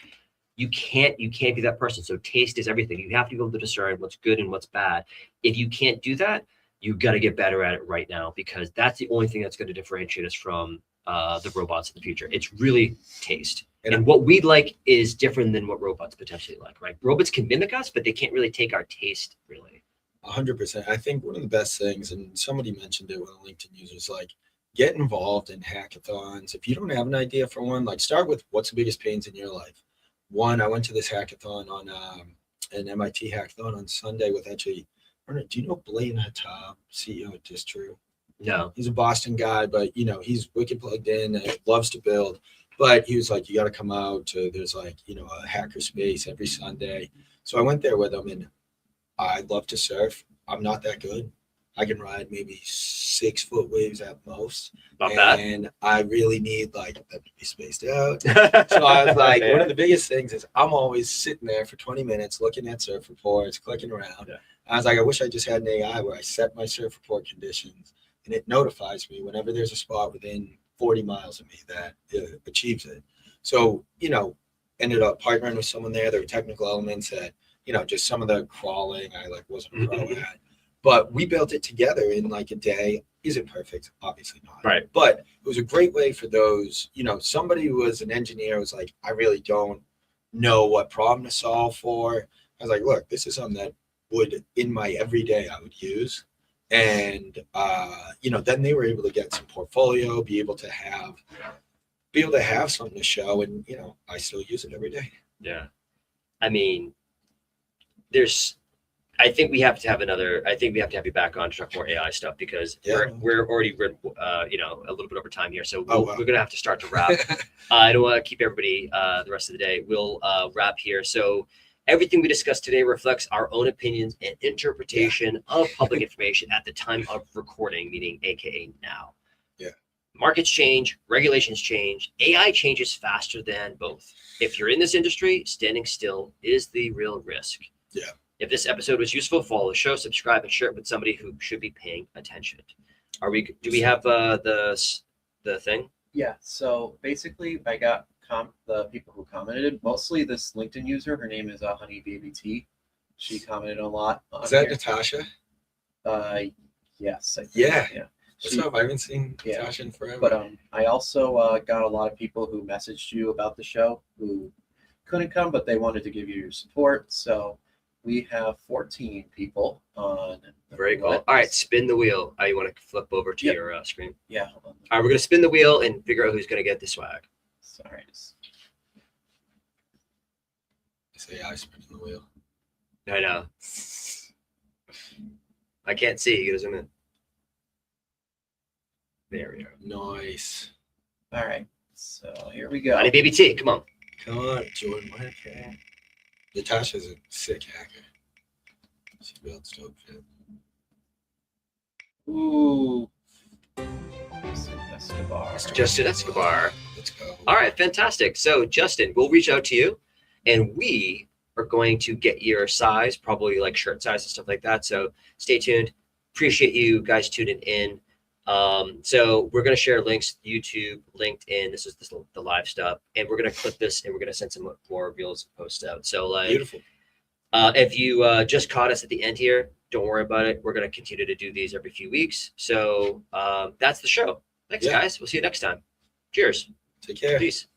You can't be that person. So taste is everything. You have to be able to discern what's good and what's bad. If you can't do that, you got to get better at it right now, because that's the only thing that's going to differentiate us from the robots in the future. It's really taste. And what we like is different than what robots potentially like, right? Robots can mimic us, but they can't really take our taste, really.
100%. I think one of the best things, and somebody mentioned it with a LinkedIn user, is like, get involved in hackathons. If you don't have an idea for one, like, start with what's the biggest pains in your life. One, I went to this hackathon on an MIT hackathon on Sunday with actually, do you know Blaine Hattab, CEO at Distru?
No.
He's a Boston guy, but he's wicked plugged in and loves to build. But he was like, you got to come out to, there's like, a hacker space every Sunday. So I went there with him, and I love to surf. I'm not that good. I can ride maybe 6 foot waves at most.
Not bad.
And I really need like them to be spaced out. So I was like, one of the biggest things is I'm always sitting there for 20 minutes looking at surf reports, clicking around. Yeah. I was like, I wish I just had an AI where I set my surf report conditions, and it notifies me whenever there's a spot within 40 miles of me that achieves it. So, ended up partnering with someone there. There were technical elements that, just some of the crawling I wasn't a pro at. But we built it together in like a day. Is it perfect? Obviously not.
Right.
But it was a great way for those, somebody who was an engineer was like, I really don't know what problem to solve for. I was like, look, this is something that would, in my everyday, I would use. And, then they were able to get some portfolio, be able to have something to show. And, I still use it every day.
Yeah. I mean, I think we have to have you back on to talk more AI stuff, because we're already, a little bit over time here. So we're going to have to start to wrap. I don't want to keep everybody the rest of the day. We'll wrap here. So everything we discussed today reflects our own opinions and interpretation of public information at the time of recording, meaning AKA now.
Yeah.
Markets change, regulations change, AI changes faster than both. If you're in this industry, standing still is the real risk.
Yeah.
If this episode was useful, follow the show, subscribe, and share it with somebody who should be paying attention. Do we have the thing?
Yeah. So basically, I got the people who commented. Mostly this LinkedIn user. Her name is HoneyBabyT. She commented a lot.
Is that
here.
Natasha?
Yes. I think.
Yeah.
Yeah.
What's up? I haven't seen Natasha in forever.
But I also got a lot of people who messaged you about the show who couldn't come, but they wanted to give you your support. So we have 14 people on.
Very cool. All right, spin the wheel. You want to flip over to your screen?
Yeah. Hold on.
All right, we're going to spin the wheel and figure out who's going to get the swag.
Sorry.
Say I spinning the wheel.
I know. I can't see. You got to zoom in. There we go.
Nice.
All right. So here we go.
HoneyBabyT, come on.
Come on, Jordan. Natasha's a sick hacker. She builds dope shit.
Ooh.
Justin Escobar.
Let's go.
All right, fantastic. So, Justin, we'll reach out to you and we are going to get your size, probably like shirt size and stuff like that. So, stay tuned. Appreciate you guys tuning in. So we're going to share links, YouTube, LinkedIn. This is the live stuff. And we're going to clip this and we're going to send some more reels and posts out. So like,
beautiful.
If you just caught us at the end here, don't worry about it. We're going to continue to do these every few weeks. So that's the show. Thanks, guys. We'll see you next time. Cheers.
Take care.
Peace.